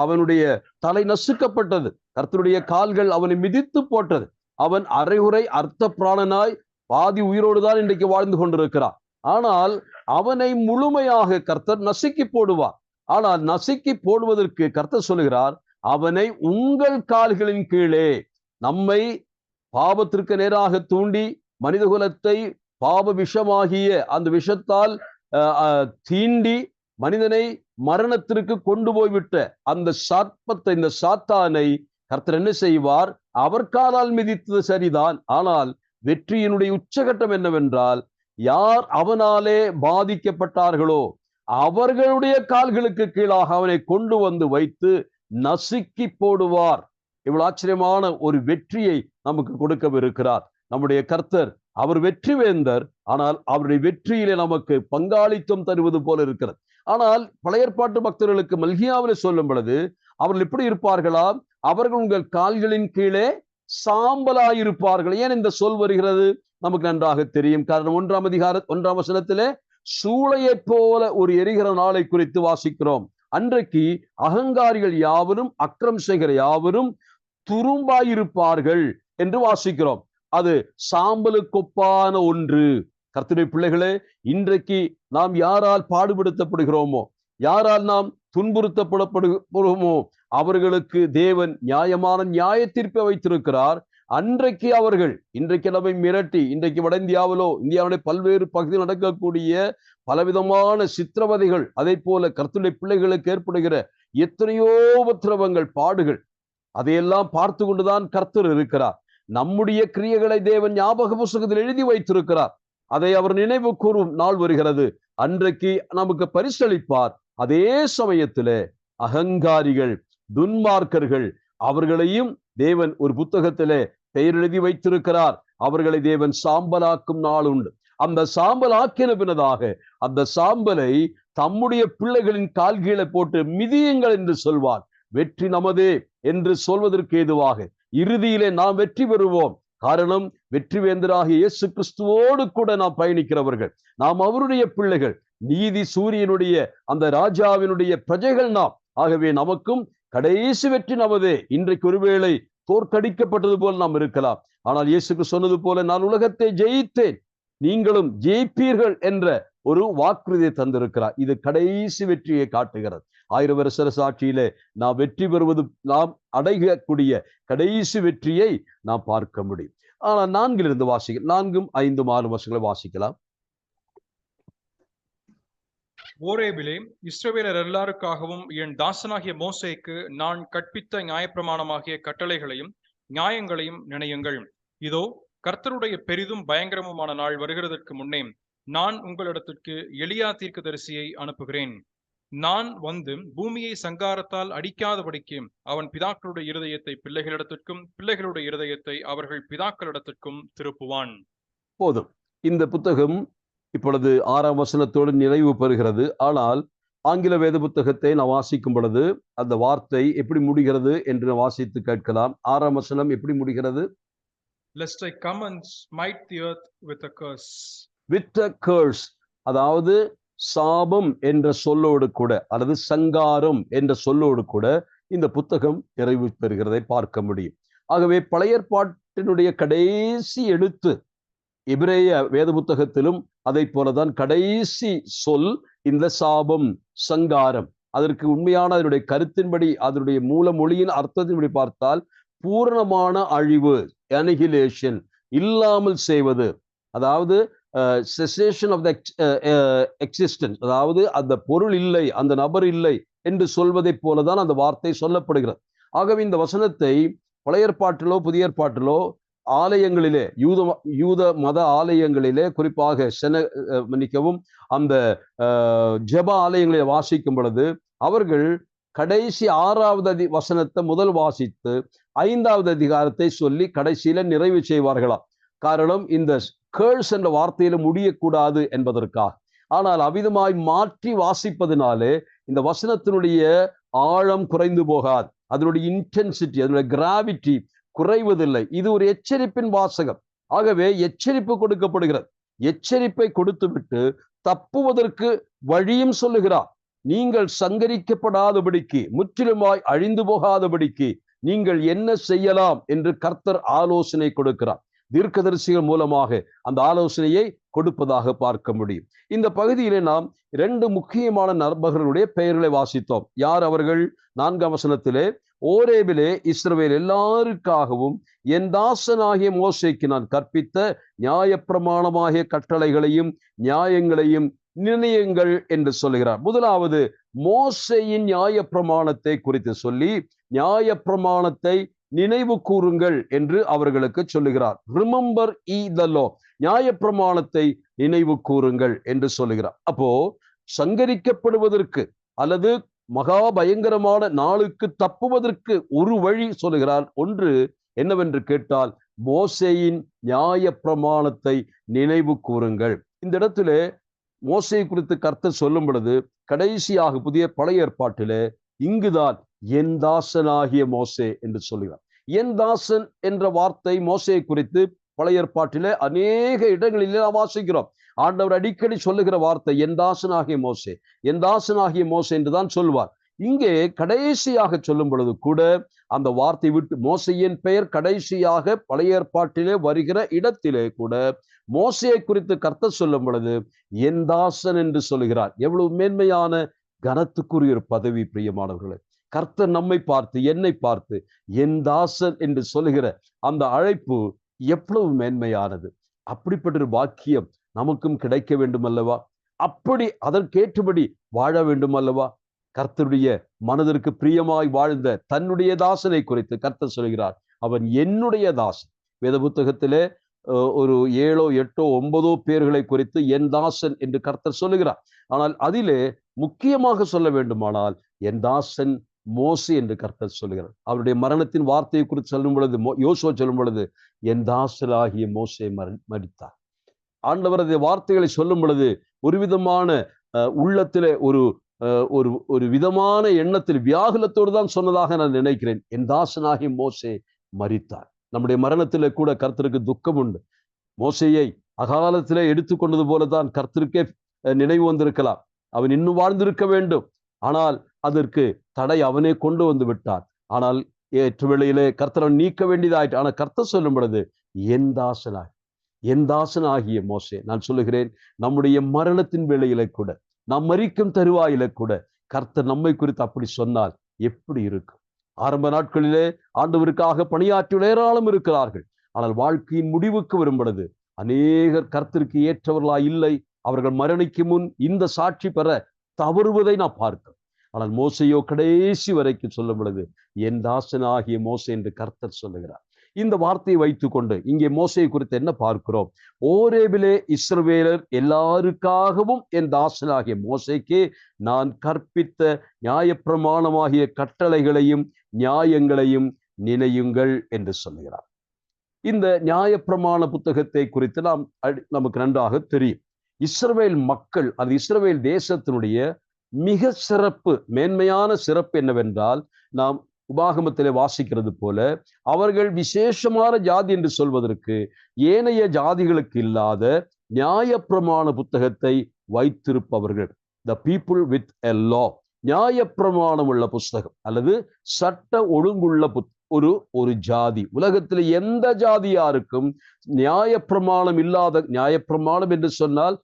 அவனுடைய தலை நசுக்கப்பட்டது. கர்த்தருடைய கால்கள் அவனை மிதித்து போட்டது. அவன் அரைகுறை அர்த்த பிராணனாய் பாதி உயிரோடு தான் இன்றைக்கு வாழ்ந்து கொண்டிருக்கிறான். ஆனால் அவனை முழுமையாக கர்த்தர் நசுக்கி போடுவார். ஆனால் நசுக்கி போடுவதற்கு கர்த்தர் சொல்லுகிறார், அவனை உங்கள் கால்களின் கீழே. நம்மை பாவத்திற்கு நேராக தூண்டி மனிதகுலத்தை பாவ விஷமாகிய அந்த விஷத்தால் தீண்டி மனிதனை மரணத்திற்கு கொண்டு போய்விட்ட அந்த சாத்பத்தை, இந்த சாத்தானை கர்த்தர் என்ன செய்வார்? அவர் காலால் மிதித்தது சரிதான். ஆனால் வெற்றியினுடைய உச்சகட்டம் என்னவென்றால், யார் அவனாலே பாதிக்கப்பட்டார்களோ அவர்களுடைய கால்களுக்கு கீழாக அவனை கொண்டு வந்து வைத்து நசுக்கி போடுவார். இவ்வளவு ஆச்சரியமான ஒரு வெற்றியை நமக்கு கொடுக்கவிருக்கிறார் நம்முடைய கர்த்தர். அவர் வெற்றி வேந்தர். ஆனால் அவருடைய வெற்றியிலே நமக்கு பங்காளித்தம் தருவது போல இருக்கிறது. ஆனால் பழைய ஏற்பாட்டு பக்தர்களுக்கு மல்கியாவிலே சொல்லும் பொழுது அவர்கள் எப்படி இருப்பார்களாம்? அவர்கள் உங்கள் கால்களின் கீழே சாம்பலாயிருப்பார்கள். ஏன் இந்த சொல் வருகிறது நமக்கு நன்றாக தெரியும். காரணம் 1ஆம் அதிகாரம் 1ஆம் வசனத்திலே சூளையை போல ஒரு எரிகிற நாளை குறித்து வாசிக்கிறோம். அன்றைக்கு அகங்காரிகள் யாவரும் அக்கிரம் செய்கிற யாவரும் துரும்பாயிருப்பார்கள் என்று வாசிக்கிறோம். அது சாம்பலுக்கொப்பான ஒன்று. கர்த்தருடைய பிள்ளைகளே, இன்றைக்கு நாம் யாரால் பாடுபடுத்தப்படுகிறோமோ, யாரால் நாம் துன்புறுத்தப்படப்படுகிறோமோ அவர்களுக்கு தேவன் நியாயமான நியாய தீர்ப்பை வைத்திருக்கிறார். அன்றைக்கு அவர்கள், இன்றைக்கு நம்மை மிரட்டி, இன்றைக்கு வட இந்தியாவிலோ இந்தியாவுடைய பல்வேறு பகுதியில் நடக்கக்கூடிய பலவிதமான சித்திரவதைகள், அதே போல கர்த்தருடைய பிள்ளைகளுக்கு ஏற்படுகிற எத்தனையோ உபத்திரவங்கள், பாடுகள், அதையெல்லாம் பார்த்து கொண்டுதான் கர்த்தர் இருக்கிறார். நம்முடைய கிரியைகளை தேவன் ஞாபக புஸ்தகத்தில் எழுதி வைத்திருக்கிறார். அதை அவர் நினைவு கூறும் நாள் வருகிறது. அன்றைக்கு நமக்கு பரிசளிப்பார். அதே சமயத்திலே அகங்காரிகள், துன்மார்க்கர்கள், அவர்களையும் தேவன் ஒரு புத்தகத்திலே பெயர் எழுதி வைத்திருக்கிறார். அவர்களை தேவன் சாம்பலாக்கும் நாள் உண்டு. அந்த சாம்பல் ஆக்கின பின்னதாக அந்த சாம்பலை தம்முடைய பிள்ளைகளின் கால்கீழே போட்டு மிதியுங்கள் என்று சொல்வார். வெற்றி நமதே என்று சொல்வதற்கு ஏதுவாக இறுதியிலே நாம் வெற்றி பெறுவோம். காரணம், வெற்றி வேந்தராகிய இயேசு கிறிஸ்துவோடு கூட நாம் பயணிக்கிறவர்கள், நாம் அவருடைய பிள்ளைகள், நீதி சூரியனுடைய அந்த ராஜாவினுடைய பிரஜைகள் நாம். ஆகவே நமக்கும் கடைசி வெற்றி நமதே. இன்றைக்கு ஒருவேளை தோற்கடிக்கப்பட்டது போல் நாம் இருக்கலாம். ஆனால் இயேசுக்கு சொன்னது போல, நான் உலகத்தை ஜெயித்தேன், நீங்களும் ஜெயிப்பீர்கள் என்ற ஒரு வாக்குறுதியை தந்திருக்கிறார். இது கடைசி வெற்றியை காட்டுகிறது. 1000 வருஷ சாட்சியிலே நாம் வெற்றி பெறுவது, நாம் அடையக்கூடிய கடைசி வெற்றியை நாம் பார்க்க முடியும். ஆனால் 4 வாசிக்க 4, 5, 6 வருஷங்களை வாசிக்கலாம். ஓரேபிலே இஸ்ரவேலர் எல்லாருக்காகவும் என் தாசனாகிய மோசேக்கு நான் கற்பித்த நியாயப்பிரமாணமாகிய கட்டளைகளையும் நியாயங்களையும் நினையுங்கள். இதோ கர்த்தருடைய பெரிதும் பயங்கரமுமான நாள் வருகிறதற்கு முன்னே நான் உங்களிடத்திற்கு எலியா தீர்க்கதரிசியை அனுப்புகிறேன். நான் வந்து பூமியை சங்காரத்தால் அடிக்காதபடிக்கு அவன் பிதாக்களுடைய இருதயத்தை பிள்ளைகளிடத்திற்கும் பிள்ளைகளுடைய இருதயத்தை அவர்கள் பிதாக்களிடத்திற்கும் திருப்புவான். போதும். இந்த புத்தகம் இப்பொழுது 6ஆம் வசனத்தோடு நிறைவு பெறுகிறது. ஆனால் ஆங்கில வேத புத்தகத்தை நான் வாசிக்கும் பொழுது அந்த வார்த்தை எப்படி முடிகிறது என்று வாசித்து கேட்கலாம். 6ஆம் வசனம் எப்படி முடிகிறது? Lest I come and smite the earth with a curse. With a curse, அதாவது சாபம் என்ற சொல்லோடு கூட, அல்லது சங்காரம் என்ற சொல்லோடு கூட இந்த புத்தகம் நிறைவு பெறுகிறதை பார்க்க முடியும். ஆகவே பழைய ஏற்பாட்டினுடைய கடைசி எழுத்து எபிரேய வேத புத்தகத்திலும் அதை போலதான் கடைசி சொல் இந்த சாபம், சங்காரம். அதற்கு உண்மையான அதனுடைய கருத்தின்படி, அதனுடைய மூல மொழியின் அர்த்தத்தின்படி பார்த்தால் பூரணமான அழிவு, அனிகிலேஷன், இல்லாமல் செய்வது, அதாவது செசேஷன் ஆஃப் த எக்ஸிஸ்டன்ஸ், அதாவது அந்த பொருள் இல்லை, அந்த நபர் இல்லை என்று சொல்வதைப் போலதான் அந்த வார்த்தை சொல்லப்படுகிறது. ஆகவே இந்த வசனத்தை பழைய ஏற்பாட்டிலோ புதிய ஏற்பாட்டிலோ ஆலயங்களிலே, யூத மத ஆலயங்களிலே, குறிப்பாக மன்னிக்கவும் அந்த ஜெப ஆலயங்களிலே வாசிக்கும் பொழுது அவர்கள் கடைசி 6வது வசனத்தை முதல் வாசித்து 5வது அதிகாரத்தை சொல்லி கடைசியில நிறைவு செய்வார்களாம். காரணம், இந்த கேர்ஸ் என்ற வார்த்தையில முடியக்கூடாது என்பதற்காக. ஆனால் அவ்விதமாய் மாற்றி வாசிப்பதனாலே இந்த வசனத்தினுடைய ஆழம் குறைந்து போகாது, அதனுடைய இன்டென்சிட்டி, அதனுடைய கிராவிட்டி குறைவதில்லை. இது ஒரு எச்சரிப்பின் வாசகம். ஆகவே எச்சரிப்பு கொடுக்கப்படுகிறது. எச்சரிப்பை கொடுத்துவிட்டு தப்புவதற்கு வழியும் சொல்லுகிறார். நீங்கள் சங்கரிக்கப்படாதபடிக்கு, முற்றிலுமாய் அழிந்து போகாதபடிக்கு நீங்கள் என்ன செய்யலாம் என்று கர்த்தர் ஆலோசனை கொடுக்கிறார். தீர்க்கதரிசிகள் மூலமாக அந்த ஆலோசனையை கொடுப்பதாக பார்க்க முடியும். இந்த பகுதியிலே நாம் 2 முக்கியமான நபர்களுடைய பெயர்களை வாசித்தோம். யார் அவர்கள்? 4ஆம் வசனத்திலே, ஓரேபிலே இஸ்ரவேல் எல்லாருக்காகவும் என் தாசனாகிய மோசேக்கு நான் கற்பித்த நியாயப்பிரமாணமாகிய கட்டளைகளையும் நியாயங்களையும் நிர்ணயங்கள் என்று சொல்லுகிறார். முதலாவது மோசேயின் நியாயப்பிரமாணத்தை குறித்து சொல்லி நியாயப்பிரமாணத்தை நினைவு கூறுங்கள் என்று அவர்களுக்கு சொல்லுகிறார். ரிமெம்பர் த லா, நியாயப்பிரமாணத்தை நினைவு கூறுங்கள் என்று சொல்லுகிறார். அப்போ சங்கரிக்கப்படுவதற்கு அல்லது மகா பயங்கரமான நாளுக்கு தப்புவதற்கு ஒரு வழி சொல்லுகிறார். ஒன்று என்னவென்று கேட்டால், மோசேயின் நியாயப்பிரமாணத்தை நினைவு கூறுங்கள். இந்த இடத்திலே மோசே குறித்து கர்த்தர் சொல்லும் பொழுது கடைசியாக பழைய ஏற்பாட்டிலே இங்குதான் என் தாசனாகிய மோசே என்று சொல்லுகிறார். என் தாசன் என்ற வார்த்தை மோசே குறித்து பழைய ஏற்பாட்டிலே அநேக இடங்களிலே நாம் வாசிக்கிறோம். ஆண்டவர் அடிக்கடி சொல்லுகிற வார்த்தை என் தாசனாகிய மோசே, என் தாசனாகிய மோசே என்றுதான் சொல்வார். இங்கே கடைசியாக சொல்லும் பொழுது கூட அந்த வார்த்தை விட்டு, மோசையின் பெயர் கடைசியாக பழைய ஏற்பாட்டிலே வருகிற இடத்திலே கூட மோசையை குறித்து கர்த்தர் சொல்லும் பொழுது என் தாசன் என்று சொல்லுகிறார். எவ்வளவு மேன்மையான கனத்துக்குரிய ஒரு பதவி பிரியமானவர்களே. கர்த்தர் நம்மை பார்த்து, என்னை பார்த்து என் தாசன் என்று சொல்லுகிற அந்த அழைப்பு எவ்வளவு மேன்மையானது. அப்படிப்பட்ட ஒரு வாக்கியம் நமக்கும் கிடைக்க வேண்டும் அல்லவா? அப்படி அதற்கேற்றபடி வாழ வேண்டும் அல்லவா? கர்த்தருடைய மனதிற்கு பிரியமாய் வாழ்ந்த தன்னுடைய தாசனை குறித்து கர்த்தர் சொல்கிறார், அவன் என்னுடைய தாசன். வேத புத்தகத்திலே ஒரு 7, 8, 9 பேர்களை குறித்து என் தாசன் என்று கர்த்தர் சொல்லுகிறார். ஆனால் அதிலே முக்கியமாக சொல்ல வேண்டுமானால் என் தாசன் மோசே என்று கர்த்தர் சொல்லுகிறார். அவருடைய மரணத்தின் வார்த்தையை குறித்து சொல்லும் பொழுது, யோசுவா சொல்லும் பொழுது என் தாசனாகிய மோசே மரித்தார். ஆண்டவர் அந்த வார்த்தைகளை சொல்லும் பொழுது ஒரு விதமான உள்ளத்திலே ஒரு விதமான எண்ணத்தில் வியாகுலத்தோடு தான் சொன்னதாக நான் நினைக்கிறேன். என் தாசனாகிய மோசே மரித்தார். நம்முடைய மரணத்திலே கூட கர்த்தருக்கு துக்கம் உண்டு. மோசேயை அகாலத்திலே எடுத்துக்கொண்டது போலதான் கர்த்தருக்கே நினைவு வந்திருக்கலாம். அவன் இன்னும் வாழ்ந்திருக்க வேண்டும். ஆனால் அதற்கு தடை அவனே கொண்டு வந்து விட்டார். ஆனால் ஏற்ற வேளையிலே கர்த்தரை நீக்க வேண்டியதாயிற்று. ஆனால் கர்த்தர் சொல்லும் பொழுது என் தாசனாகிய மோசே. நான் சொல்லுகிறேன், நம்முடைய மரணத்தின் வேளையிலே கூட, நாம் மரிக்கும் தருவாயில கூட கர்த்தர் நம்மை குறித்து அப்படி சொன்னால் எப்படி இருக்கும்? ஆரம்ப நாட்களிலே ஆண்டவருக்காக பணியாற்றி ஏராளம் இருக்கிறார்கள். ஆனால் வாழ்க்கையின் முடிவுக்கு வரும் பொழுது அநேகர் கர்த்தருக்கு ஏற்றவர்களாய் இல்லை. அவர்கள் மரணிக்கும் முன் இந்த சாட்சி பெற தவறுவதை நான் பார்க்கிறோம். ஆனால் மோசையோ கடைசி வரைக்கும் சொல்லும் பொழுது என் தாசனாகிய மோசே என்று கர்த்தர் சொல்லுகிறார். இந்த வார்த்தையை வைத்துக்கொண்டு இங்கே மோசையை குறித்து என்ன பார்க்கிறோம்? ஓரேபிலே இஸ்ரவேலர் எல்லாருக்காகவும் என் தாசனாகிய மோசேக்கே நான் கற்பித்த நியாயப்பிரமாணமாகிய கட்டளைகளையும் நியாயங்களையும் நினையுங்கள் என்று சொல்லுகிறார். இந்த நியாயப்பிரமாண புத்தகத்தை குறித்து நமக்கு நன்றாக தெரியும். இஸ்ரவேல் மக்கள், அது இஸ்ரவேல் தேசத்தினுடைய மிக சிறப்பு, மேன்மையான சிறப்பு என்னவென்றால், நாம் உபாகமத்திலே வாசிக்கிறது போல அவர்கள் விசேஷமான ஜாதி என்று சொல்வதற்கு ஏனைய ஜாதிகளுக்கு இல்லாத நியாயப்பிரமாண புத்தகத்தை வைத்திருப்பவர்கள். த பீப்புள் வித் எ லா, நியாயப்பிரமாணம் உள்ள புஸ்தகம் அல்லது சட்ட ஒழுங்குள்ள ஒரு ஜாதி. உலகத்தில் எந்த ஜாதியாருக்கும் நியாயப்பிரமாணம் இல்லாத, நியாயப்பிரமாணம் என்று சொன்னால்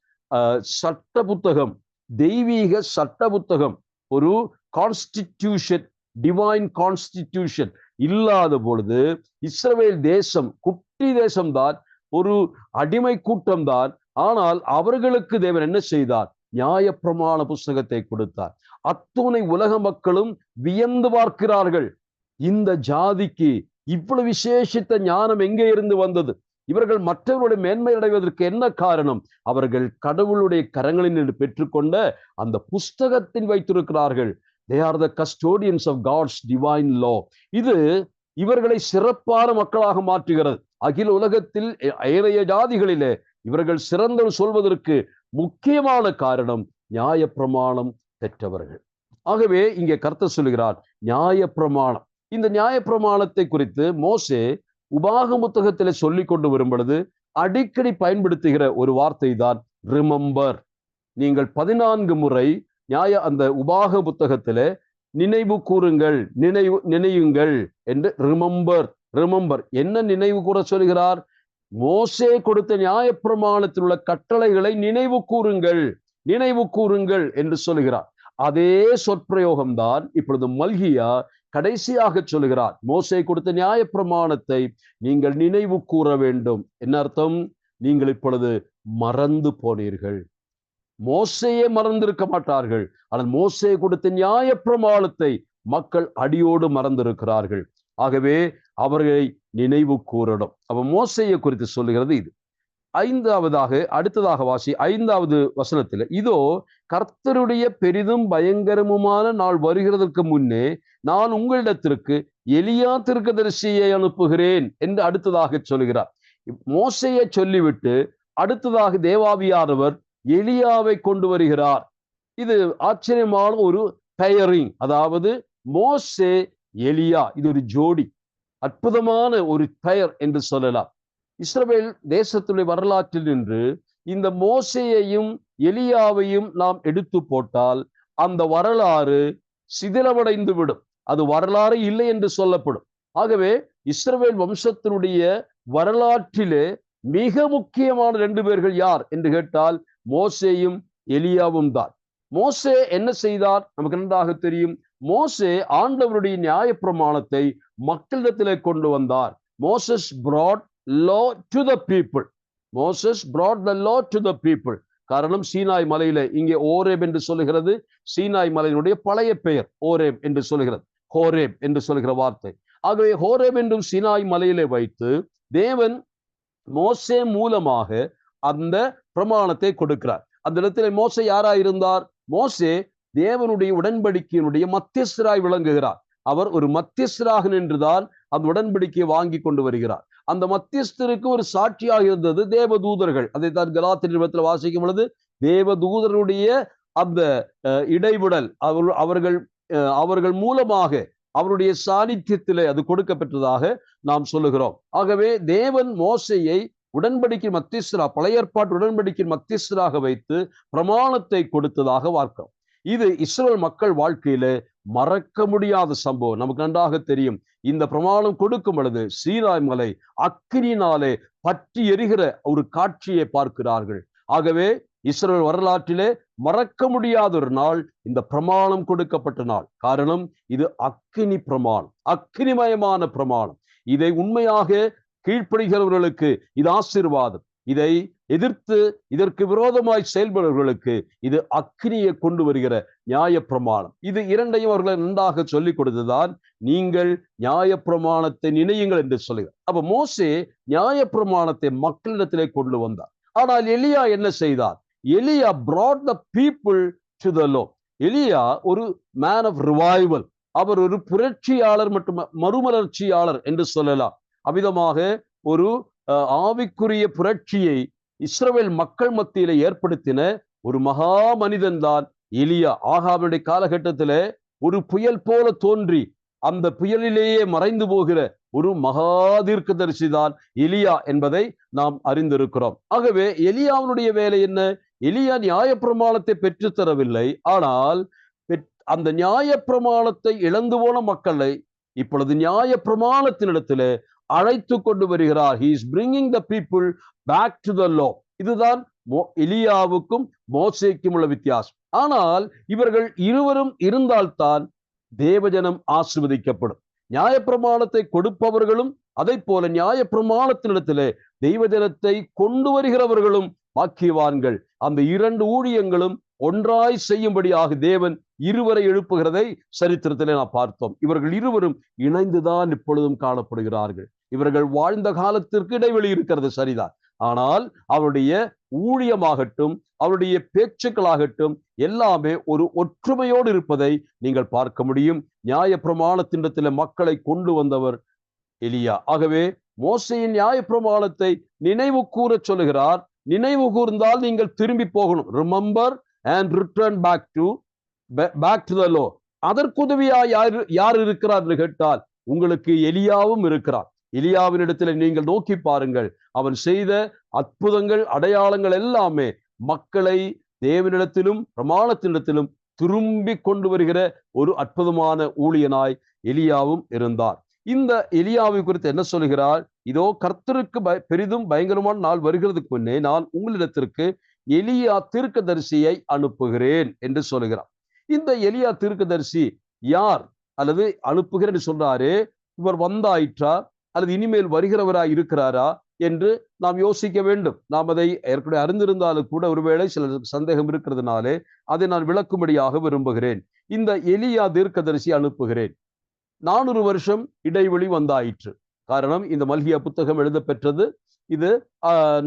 சட்ட புத்தகம், தெய்வீக சட்ட புத்தகம் ஒரு கான்ஸ்டிடியூஷன், டிவைன் கான்ஸ்டிடியூஷன் இல்லாத பொழுது இஸ்ரவேல் தேசம் குட்டி தேசம்தான், ஒரு அடிமை கூட்டம்தான். ஆனால் அவர்களுக்கு தேவன் என்ன செய்தார்? நியாயப்பிரமாண புஸ்தகத்தை கொடுத்தார். அத்துணை உலக மக்களும் வியந்து பார்க்கிறார்கள், இந்த ஜாதிக்கு இவ்வளவு விசேஷித்த ஞானம் எங்கே இருந்து வந்தது? இவர்கள் மற்றவர்களுடைய மேன்மை அடைவதற்கு என்ன காரணம்? அவர்கள் கடவுளுடைய கரங்களில் பெற்றுக்கொண்ட அந்த புஸ்தகத்தில் வைத்திருக்கிறார்கள். They are the custodians of God's divine law. இது இவர்களை சிறப்பான மக்களாக மாற்றுகிறது. அகில உலகத்தில் ஏனைய ஜாதிகளிலே இவர்கள் சிறந்த சொல்வதற்கு முக்கியமான காரணம் நியாயப்பிரமாணம் பெற்றவர்கள். ஆகவே இங்கே கர்த்தர் சொல்கிறார் நியாயப்பிரமாணம். இந்த நியாயப்பிரமாணத்தை குறித்து மோசே உபாகம புத்தகத்திலே சொல்லிக் கொண்டு வரும் பொழுது அடிக்கடி பயன்படுத்துகிற ஒரு வார்த்தை தான் ரிமெம்பர். நீங்கள் 14 முறை அந்த உபாகம புத்தகத்திலே நினைவு கூறுங்கள், நினையுங்கள் என்று ரிமெம்பர் என்ன நினைவு கூற சொல்கிறார்? மோசே கொடுத்த நியாயப்பிரமாணத்தில் உள்ள கட்டளைகளை நினைவு கூறுங்கள் என்று சொல்கிறார். அதே சொற்பிரயோகம்தான் இப்பொழுது மல்கியா கடைசியாக சொல்கிறார். மோசே கொடுத்த நியாயப்பிரமாணத்தை நீங்கள் நினைவு கூற வேண்டும். என்ன அர்த்தம்? நீங்கள் இப்பொழுது மறந்து போனீர்கள். மோசையே மறந்திருக்க மாட்டார்கள், ஆனால் மோசே கொடுத்த நியாயப்பிரமாணத்தை மக்கள் அடியோடு மறந்திருக்கிறார்கள். ஆகவே அவர்களை நினைவு கூறணும். அப்ப மோசையை குறித்து சொல்லுகிறது இது. அடுத்ததாக வாசி 5வது வசனத்தில், இதோ கர்த்தருடைய பெரிதும் பயங்கரமுமான நாள் வருகிறதற்கு முன்னே நான் உங்களிடத்திற்கு எலியா தீர்க்கதரிசியை அனுப்புகிறேன் என்று அடுத்ததாக சொல்கிறார். மோசையை சொல்லிவிட்டு அடுத்ததாக தேவாவியானவர் எலியாவை கொண்டு வருகிறார். இது ஆச்சரியமான ஒரு பெயரிங், அதாவது மோசே எலியா, இது ஒரு ஜோடி, அற்புதமான ஒரு பெயர் என்று சொல்லலாம். இஸ்ரவேல் தேசத்துடைய வரலாற்றில் நின்று இந்த மோசேயையும் எலியாவையும் நாம் எடுத்து போட்டால் அந்த வரலாறு சிதிலமடைந்து விடும். அது வரலாறு இல்லை என்று சொல்லப்படும். ஆகவே இஸ்ரவேல் வம்சத்தினுடைய வரலாற்றிலே மிக முக்கியமான 2 பேர்கள் யார் என்று கேட்டால் மோசேயும் எலியாவும் தான். மோசே என்ன செய்தார்? நமக்கு நன்றாக தெரியும். மோசே ஆண்டவருடைய நியாயப்பிரமாணத்தை மக்களிடத்திலே கொண்டு வந்தார். Moses brought law to the people. Moses brought the law to the people. காரணம் சீனாய் மலையில, இங்கே ஓரேப் என்று சொல்லுகிறது, சீனாய் மலையினுடைய பழைய பெயர் ஓரேப் என்று சொல்லுகிறது, ஹோரேப் என்று சொல்லுகிற வார்த்தை. ஆகவே ஹோரேப் என்றும் சீனாய் மலையிலே வைத்து தேவன் மோசே மூலமாக அந்த பிரமாணத்தை கொடுக்கிறார். அந்த இடத்துல மோசே யாராயிருந்தார்? மோசே தேவனுடைய உடன்படிக்கையினுடைய மத்தியஸ்தராய் விளங்குகிறார். அவர் ஒரு மத்தியஸ்தராக நின்றுதான் அந்த உடன்படிக்கையை வாங்கி கொண்டு வருகிறார். அந்த மத்தியஸ்தருக்கு ஒரு சாட்சியாக இருந்தது தேவதூதர்கள். அதைத்தான் கலாத்தியர் நிருபத்தில் வாசிக்கும் பொழுது தேவதூதருடைய அந்த இடைவிடல் அவர்கள் மூலமாக அவருடைய சாநித்தியத்திலே அது கொடுக்கப்பட்டதாக நாம் சொல்லுகிறோம். ஆகவே தேவன் மோசேயை உடன்படிக்கை மத்தியஸ்தரா, பழைய ஏற்பாட்டு உடன்படிக்கை மத்தியஸ்தராக வைத்து பிரமாணத்தை கொடுத்ததாக பார்க்கிறோம். இது இஸ்ரவேல் மக்கள் வாழ்க்கையில மறக்க முடியாத சம்பவம். நமக்கு நன்றாக தெரியும். இந்த பிரமாணம் கொடுக்கும் பொழுது சீனாய் மலை அக்கினியினாலே பற்றி எரிகிற ஒரு காட்சியை பார்க்கிறார்கள். ஆகவே இஸ்ரவேல் வரலாற்றிலே மறக்க முடியாத ஒரு நாள் இந்த பிரமாணம் கொடுக்கப்பட்ட நாள். காரணம், இது அக்கினி பிரமாணம், அக்கினிமயமான பிரமாணம். இதை உண்மையாக கீழ்ப்படுகிறவர்களுக்கு இது ஆசீர்வாதம். இதை எதிர்த்து இதற்கு விரோதமாய் செயல்படுவர்களுக்கு இது அக்கினியை கொண்டு வருகிற நியாயப்பிரமாணம். இது இரண்டையும் அவர்களை நன்றாக சொல்லிக் கொடுத்துதான் நீங்கள் நியாயப்பிரமாணத்தை நினையுங்கள் என்று சொல்லுகிறார். அப்ப மோசே நியாயப்பிரமாணத்தை மக்களிடத்திலே கொண்டு வந்தார். ஆனால் எலியா என்ன செய்தார்? எலியா brought the people to the law. எலியா ஒரு மேன் ஆஃப் ரிவைவல். அவர் ஒரு புரட்சியாளர் மற்றும் மறுமலர்ச்சியாளர் என்று சொல்லலாம். அவ்விதமாக ஒரு ஆவிக்குரிய புரட்சியை இஸ்ரவேல் மக்கள் மத்தியில ஏற்படுத்தின ஒரு மகா மனிதன் தான் எலியா. ஆகாபுடைய காலகட்டத்தில ஒரு புயல் போல தோன்றி அந்த புயலிலேயே மறைந்து போகிற ஒரு மகா தீர்க்கதரிசி தான் எலியா என்பதை நாம் அறிந்திருக்கிறோம். ஆகவே எலியாவுடைய வேலை என்ன? எலியா நியாயப்பிரமாணத்தை பெற்றுத்தரவில்லை. ஆனால் அந்த நியாயப்பிரமாணத்தை இழந்து போன மக்களை இப்பொழுது நியாயப்பிரமாணத்தினிடத்திலே அழைத்து கொண்டு வருகிறார். He is bringing the people back to the law. இதுதான் எலியாவுக்கும் மோசேக்கும் உள்ள வித்தியாசம். ஆனால் இவர்கள் இருவரும் இருந்தால்தான் தேவஜனம் ஆசீர்வதிக்கப்படும். நியாயப்பிரமாணத்தை கொடுப்பவர்களும் அதை போல நியாயப்பிரமாணத்தினிடத்திலே தெய்வஜனத்தை கொண்டு வருகிறவர்களும் பாக்கியவான்கள். அந்த இரண்டு ஊழியங்களும் ஒன்றாய் செய்யும்படியாக தேவன் இருவரை எழுப்புகிறதை சரித்திரத்திலே நாம் பார்த்தோம். இவர்கள் இருவரும் இணைந்துதான் இப்பொழுதும் காணப்படுகிறார்கள். இவர்கள் வாழ்ந்த காலத்திற்கு இடைவெளி இருக்கிறது, சரிதான். ஆனால் அவருடைய ஊழியமாகட்டும், அவருடைய பேச்சுக்களாகட்டும் எல்லாமே ஒரு ஒற்றுமையோடு இருப்பதை நீங்கள் பார்க்க முடியும். நியாயப்பிரமாணத்தினிடத்திலே மக்களை கொண்டு வந்தவர் எலியா. ஆகவே மோசேயின் நியாயப்பிரமாணத்தை நினைவு கூற சொல்லுகிறார். நினைவு கூர்ந்தால் நீங்கள் திரும்பி போகணும். Remember and return back to the law. அதற்குதவியா யார் இருக்கிறார் என்று கேட்டால் உங்களுக்கு எலியாவும் இருக்கிறார். எலியாவின் இடத்துல நீங்கள் நோக்கி பாருங்கள். அவன் செய்த அற்புதங்கள், அடையாளங்கள் எல்லாமே மக்களை தேவனிடத்திலும் பிரமாணத்தினிடத்திலும் திரும்பி கொண்டு வருகிற ஒரு அற்புதமான ஊழியனாய் எலியாவும் இருந்தார். இந்த எலியாவை குறித்து என்ன சொல்கிறார்? இதோ கர்த்தருக்கு பெரிதும் பயங்கரமான நாள் வருகிறதுக்கு முன்னே நான் உங்களிடத்திற்கு எலியா தீர்க்கதரிசியை அனுப்புகிறேன் என்று சொல்லுகிறார். இந்த எலியா தீர்க்கதரிசி யார் அல்லது அனுப்புகிறேன் என்று சொல்றாரு. இவர் வந்தாயிற்றா அல்லது இனிமேல் வருகிறவராய் இருக்கிறாரா என்று நாம் யோசிக்க வேண்டும். நாம் அதை ஏற்கனவே அறிந்திருந்தாலும் கூட ஒருவேளை சில சந்தேகம் இருக்கிறதுனாலே அதை நான் விளக்கும்படியாக விரும்புகிறேன். இந்த எலியா தீர்க்கதரிசி அனுப்புகிறேன். 400 வருஷம் இடைவெளி வந்தாயிற்று. காரணம், இந்த மல்கியா புத்தகம் எழுத பெற்றது இது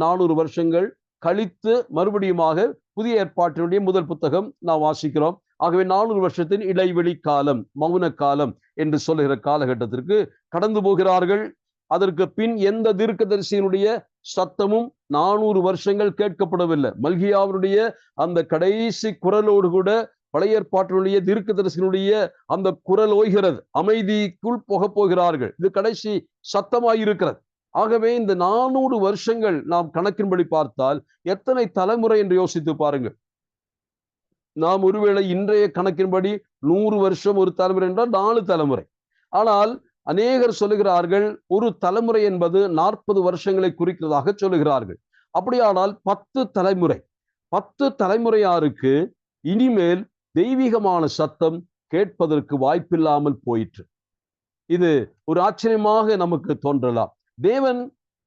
400 வருஷங்கள் கழித்து மறுபடியுமாக புதிய ஏற்பாட்டினுடைய முதல் புத்தகம் நாம் வாசிக்கிறோம். ஆகவே 400 வருஷத்தின் இடைவெளி காலம், மௌன காலம் என்று சொல்லுகிற காலகட்டத்திற்கு கடந்து போகிறார்கள். அதற்கு பின் எந்த தீர்க்கதரிசியினுடைய சத்தமும் 400 வருஷங்கள் கேட்கப்படவில்லை. மல்கியாவுடைய அந்த கடைசி குரலோடு கூட பழைய ஏற்பாட்டினுடைய தீர்க்கதரிசியினுடைய அந்த குரல் ஓய்கிறது. அமைதிக்குள் போகிறார்கள். இது கடைசி சத்தமாயிருக்கிறது. ஆகவே இந்த 400 வருஷங்கள் நாம் கணக்கின்படி பார்த்தால் எத்தனை தலைமுறை என்று யோசித்து பாருங்கள். நாம் ஒருவேளை இன்றைய கணக்கின்படி 100 வருஷம் ஒரு தலைமுறை என்றால் 4 தலைமுறை. ஆனால் அநேகர் சொல்லுகிறார்கள் ஒரு தலைமுறை என்பது 40 வருஷங்களை குறிக்கிறதாக சொல்லுகிறார்கள். அப்படியானால் 10 தலைமுறை, 10 தலைமுறையாருக்கு இனிமேல் தெய்வீகமான சத்தம் கேட்பதற்கு வாய்ப்பில்லாமல் போயிற்று. இது ஒரு ஆச்சரியமாக நமக்கு தோன்றலாம். தேவன்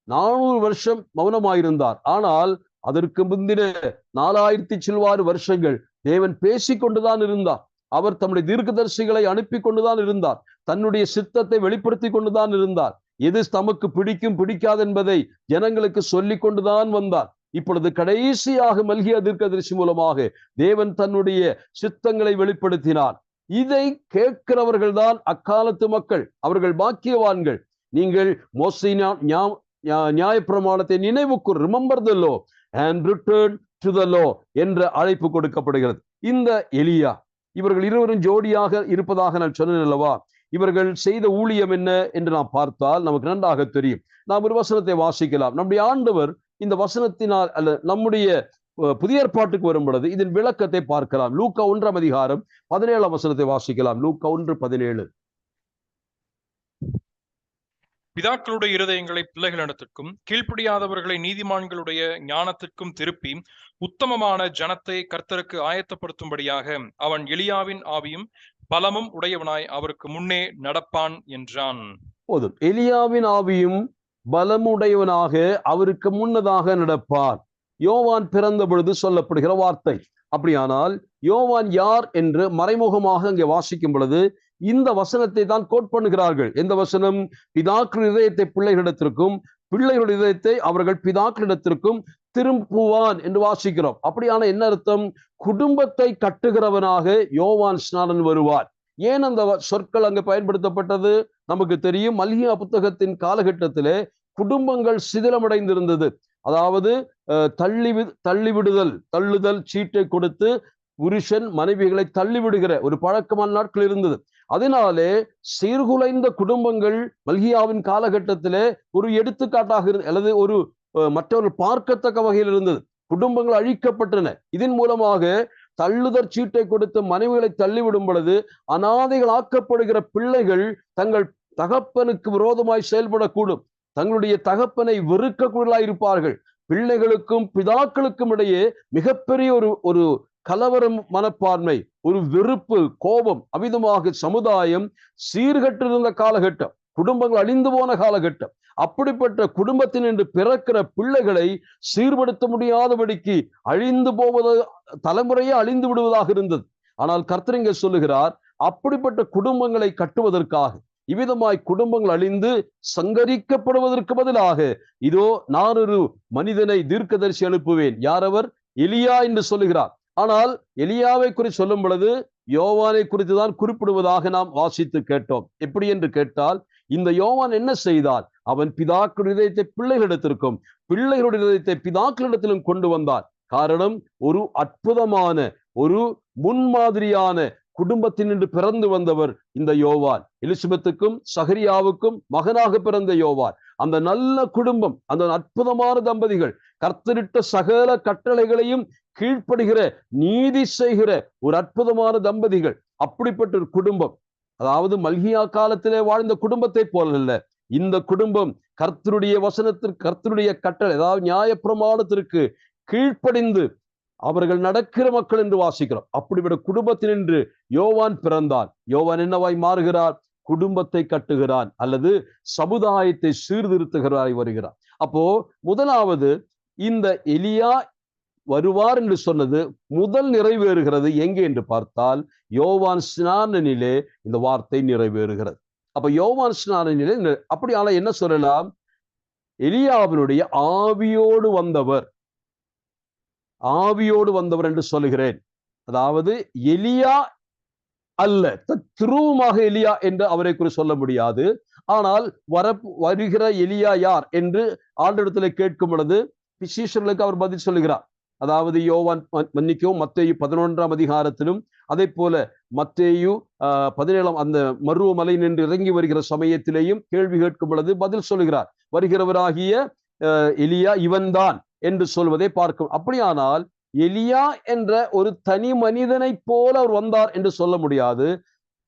400 வருஷம் மௌனமாயிருந்தார். ஆனால் அதற்கு முந்தின 4000 சில்வாறு வருஷங்கள் தேவன் பேசிக்கொண்டுதான் இருந்தார். அவர் தம்முடைய தீர்க்கதரிசிகளை அனுப்பி கொண்டுதான் இருந்தார். தன்னுடைய சித்தத்தை வெளிப்படுத்தி கொண்டுதான் இருந்தார். எது தமக்கு பிடிக்கும் பிடிக்காது என்பதை ஜனங்களுக்கு சொல்லிக் கொண்டுதான் வந்தார். இப்பொழுது கடைசியாக மல்கியா தீர்க்கதரிசி மூலமாக தேவன் தன்னுடைய சித்தங்களை வெளிப்படுத்தினார். இதை கேட்கிறவர்கள் தான் அக்காலத்து மக்கள். அவர்கள் பாக்கியவான்கள். நீங்கள் மோசேயின் நியாயப்பிரமாணத்தை நினைவுக்கூர், remember the law and return to the law என்ற அழைப்பு கொடுக்கப்படுகிறது. இந்த எலியா இவர்கள் இருவரும் ஜோடியாக இருப்பதாக நான் சொன்னேன் அல்லவா? இவர்கள் செய்த ஊழியம் என்ன என்று நாம் பார்த்தால் நமக்கு நன்றாக தெரியும். நாம் ஒரு வசனத்தை வாசிக்கலாம். நம்முடைய ஆண்டவர் இந்த வசனத்தினால் அல்ல நம்முடைய புதிய ஏற்பாட்டுக்கு வரும் பொழுது இதன் விளக்கத்தை பார்க்கலாம். லூக்கா 1 அதிகாரம் 17 வசனத்தை வாசிக்கலாம். லூக்கா 1:17. பிதாக்களுடைய இருதயங்களை பிள்ளைகளிடத்திற்கும் கீழ்ப்படியாதவர்களை நீதிமான்களுடைய ஞானத்திற்கும் திருப்பி உத்தமமான ஜனத்தை கர்த்தருக்கு ஆயத்தப்படுத்தும்படியாக அவன் எலியாவின் ஆவியும் பலமும் உடையவனாய் அவருக்கு முன்னே நடப்பான் என்றான். போதும். எலியாவின் ஆவியும் பலமுடையவனாக அவருக்கு முன்னதாக நடப்பார். யோவான் பிறந்த பொழுது சொல்லப்படுகிற வார்த்தை. அப்படியானால் யோவான் யார் என்று மறைமுகமாக அங்கே வாசிக்கும் பொழுது இந்த வசனத்தை தான் கோட் பண்ணுகிறார்கள். எந்த வசனம்? பிதாக்கள் இதயத்தை பிள்ளைகளிடத்திற்கும் பிள்ளைகளுடைய இதயத்தை அவர்கள் பிதாக்களிடத்திற்கும் திரும்புவான் என்று வாசிக்கிறோம். அப்படியான என்ன அர்த்தம்? குடும்பத்தை கட்டுகிறவனாக யோவான் ஸ்நானன் வருவார். ஏன் அந்த சொற்கள் அங்கு பயன்படுத்தப்பட்டது நமக்கு தெரியும். மல்கியா புத்தகத்தின் காலகட்டத்திலே குடும்பங்கள் சிதிலமடைந்திருந்தது. அதாவது தள்ளுதல் சீட்டை கொடுத்து புருஷன் மனைவிகளை தள்ளிவிடுகிற ஒரு பழக்கமான நாட்கள் இருந்தது. அதனாலே சீர்குலைந்த குடும்பங்கள் மல்கியாவின் காலகட்டத்திலே ஒரு எடுத்துக்காட்டாக அல்லது ஒரு மற்றவர்கள் பார்க்கத்தக்க வகையில் இருந்தது. குடும்பங்கள் அழிக்கப்பட்டன. இதன் மூலமாக தள்ளுதற் சீட்டை கொடுத்து மனைவிகளை தள்ளிவிடும் பொழுது அனாதைகள் ஆக்கப்படுகிற பிள்ளைகள் தங்கள் தகப்பனுக்கு விரோதமாய் செயல்படக்கூடும். தங்களுடைய தகப்பனை வெறுக்கக்கூடியவர்களாய் இருப்பார்கள். பிள்ளைகளுக்கும் பிதாக்களுக்கும் இடையே மிகப்பெரிய ஒரு கலவரம் மனப்பான்மை, ஒரு வெறுப்பு, கோபம், அமிதமாக சமுதாயம் சீர்கட்டிருந்த காலகட்டம், குடும்பங்கள் அழிந்து போன காலகட்டம். அப்படிப்பட்ட குடும்பத்தில் இன்று பிறக்கிற பிள்ளைகளை சீர்படுத்த முடியாதபடிக்கு அழிந்து போவது, தலைமுறையே அழிந்து விடுவதாக இருந்தது. ஆனால் கர்த்தர் இங்கே சொல்லுகிறார், அப்படிப்பட்ட குடும்பங்களை கட்டுவதற்காக, இவ்விதமாய் குடும்பங்கள் அழிந்து சங்கரிக்கப்படுவதற்கு பதிலாக இதோ நான் ஒரு மனிதனை தீர்க்கதரிசி எழுப்புவேன். யார் அவர்? எலியா என்று சொல்லுகிறார். ஆனால் எலியாவை குறித்து சொல்லும் பொழுது யோவானை குறித்து தான் குறிப்பிடுவதாக நாம் வாசித்து கேட்டோம். எப்படி என்று கேட்டால், இந்த யோவான் என்ன செய்தார்? அவன் பிதாக்களுடைய இதயத்தை பிள்ளைகளிடத்திற்கும் பிள்ளைகளுடைய இதயத்தை பிதாக்களிடத்திலும் கொண்டு வந்தான். காரணம், ஒரு அற்புதமான, ஒரு முன்மாதிரியான குடும்பத்தினின்று பிறந்து வந்தவர் இந்த யோவான். எலிசபெத்துக்கும் சகரியாவுக்கும் மகனாக பிறந்த யோவான். அந்த நல்ல குடும்பம், அந்த அற்புதமான தம்பதிகள், கர்த்தரிட்ட சகல கட்டளைகளையும் கீழ்ப்படுகிற, நீதி செய்கிற ஒரு அற்புதமான தம்பதிகள். அப்படிப்பட்ட ஒரு குடும்பம், அதாவது மல்கியா காலத்திலே வாழ்ந்த குடும்பத்தை போலல்ல. இந்த குடும்பம் கர்த்தருடைய வசனத்திற்கு, கர்த்தருடைய கட்டளை, அதாவது நியாயப்பிரமாணத்திற்கு கீழ்ப்படிந்து அவர்கள் நடக்கிற மக்கள் என்று வாசிக்கிறோம். அப்படிப்பட்ட குடும்பத்தினின்று யோவான் பிறந்தான். யோவான் என்னவாய் மாறுகிறார்? குடும்பத்தை கட்டுகிறான், அல்லது சமுதாயத்தை சீர்திருத்துகிறாய் வருகிறார். அப்போ முதலாவது, இந்த எலியா வருவார் என்று சொன்னது முதல் நிறைவேறுகிறது எங்கே என்று பார்த்தால், யோவான் ஸ்நானனிலே இந்த வார்த்தை நிறைவேறுகிறது. அப்ப யோவான் ஸ்நானனிலே அப்படியால என்ன சொல்லலாம்? எலியாவினுடைய ஆவியோடு வந்தவர், ஆவியோடு வந்தவர் என்று சொல்லுகிறேன். அதாவது எலியா அல்ல, திருவுமாக எலியா என்று அவரை குறித்து சொல்ல முடியாது. ஆனால் வருகிற எலியா யார் என்று ஆண்டவரிடத்திலே கேட்கும் பொழுது சீஷர்களுக்கு அவர் பதில் சொல்லுகிறார். அதாவது யோவான் மன்னிக்கவும் மத்தேயு 11ஆம் அதிகாரத்திலும், அதே போல மத்தேயு 17ஆம் அந்த மருவ மலை நின்று இறங்கி வருகிற சமயத்திலேயும் கேள்வி கேட்கும் பொழுது பதில் சொல்லுகிறார். வருகிறவராகிய எலியா இவன்தான் என்று சொல்வதை பார்க்கும். அப்படியானால் எலியா என்ற ஒரு தனி மனிதனை போல அவர் வந்தார் என்று சொல்ல முடியாது.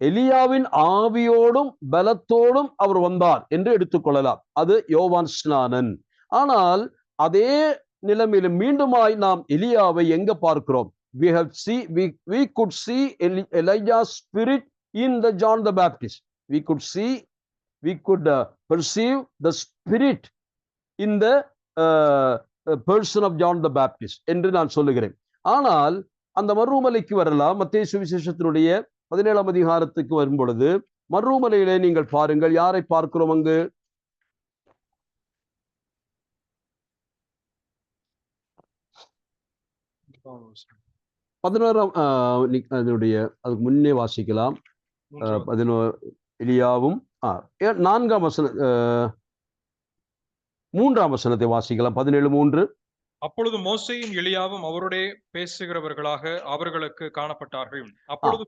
எலியாவின் ஆவியோடும் பலத்தோடும் அவர் வந்தார் என்று எடுத்துக்கொள்ளலாம். அது யோவான் ஸ்நானன். ஆனால் அதே நிலைமையிலும் மீண்டுமாய் நாம் எலியாவை எங்க பார்க்கிறோம்? we could see Elijah's spirit in the John the Baptist. we could perceive the spirit in the person of John the Baptist என்று நான் சொல்லுகிறேன். ஆனால் அந்த மறுமலைக்கு வரலாம். மத்தேயு சுவிசேஷத்தினுடைய 17ஆம் அதிகாரத்துக்கு வரும் பொழுது மறுமலையிலே நீங்கள் பாருங்கள், யாரை பார்க்கிறோம் அங்கு? அதனுடைய அதுக்கு முன்னே வாசிக்கலாம். 11 எலியாவும் 4ஆம் வசனம் 3ஆம் வசனத்தை வாசிக்கலாம். 17:3. அப்பொழுது மோசேயும் எலியாவும் அவருடைய பேசுகிறவர்களாக அவர்களுக்கு காணப்பட்டார்கள்.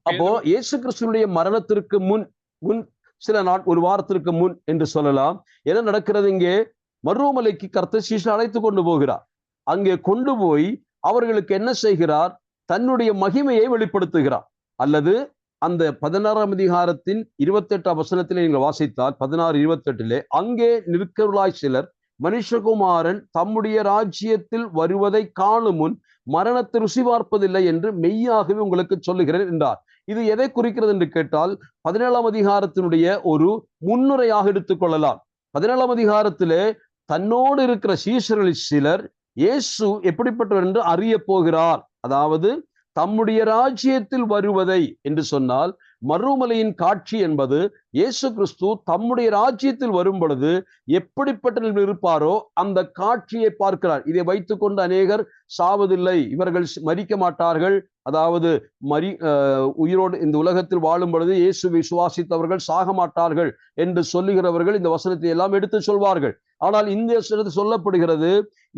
அப்போ இயேசு கிறிஸ்துவினுடைய மரணத்திற்கு முன் சில நாள், ஒரு வாரத்திற்கு முன் என்று சொல்லலாம். என்ன நடக்கிறது? இங்கே மருவமலைக்கு கர்த்தர் சீஷரை அழைத்து கொண்டு போகிறார். அங்கே கொண்டு போய் அவர்களுக்கு என்ன செய்கிறார்? தன்னுடைய மகிமையை வெளிப்படுத்துகிறார். அல்லது அந்த 16ஆம் அதிகாரத்தின் 28ஆம் வசனத்திலே நீங்கள் வாசித்தால் 16:28 அங்கே நிற்கிறவர்களாய் சிலர் மனுஷகுமாரன் தம்முடைய ராஜ்யத்தில் வருவதை காணும் முன் மரணத்தை ருசி பார்ப்பதில்லை என்று மெய்யாகவே உங்களுக்கு சொல்லுகிறேன் என்றார். இது எதை குறிக்கிறது என்று கேட்டால் 17ஆம் அதிகாரத்தினுடைய ஒரு முன்னுரையாக எடுத்துக்கொள்ளலாம். 17ஆம் அதிகாரத்திலே தன்னோடு இருக்கிற சீஷர்களில் சிலர் இயேசு எப்படிப்பட்டவர் என்று அறிய போகிறார். அதாவது தம்முடைய ராஜ்யத்தில் வருவதை என்று சொன்னால், மறுமலையின் காட்சி என்பது இயேசு கிறிஸ்து தம்முடைய ராஜ்யத்தில் வரும் பொழுது எப்படிப்பட்ட இருப்பாரோ அந்த காட்சியை பார்க்கிறார். இதை வைத்துக்கொண்டு அநேகர் சாவதில்லை, இவர்கள் மரிக்க மாட்டார்கள், அதாவது உயிரோடு இந்த உலகத்தில் வாழும் பொழுது இயேசு விசுவாசித்தவர்கள் சாக மாட்டார்கள் என்று சொல்லுகிறவர்கள் இந்த வசனத்தை எல்லாம் எடுத்து சொல்வார்கள். ஆனால் இந்த சொல்லப்படுகிறது,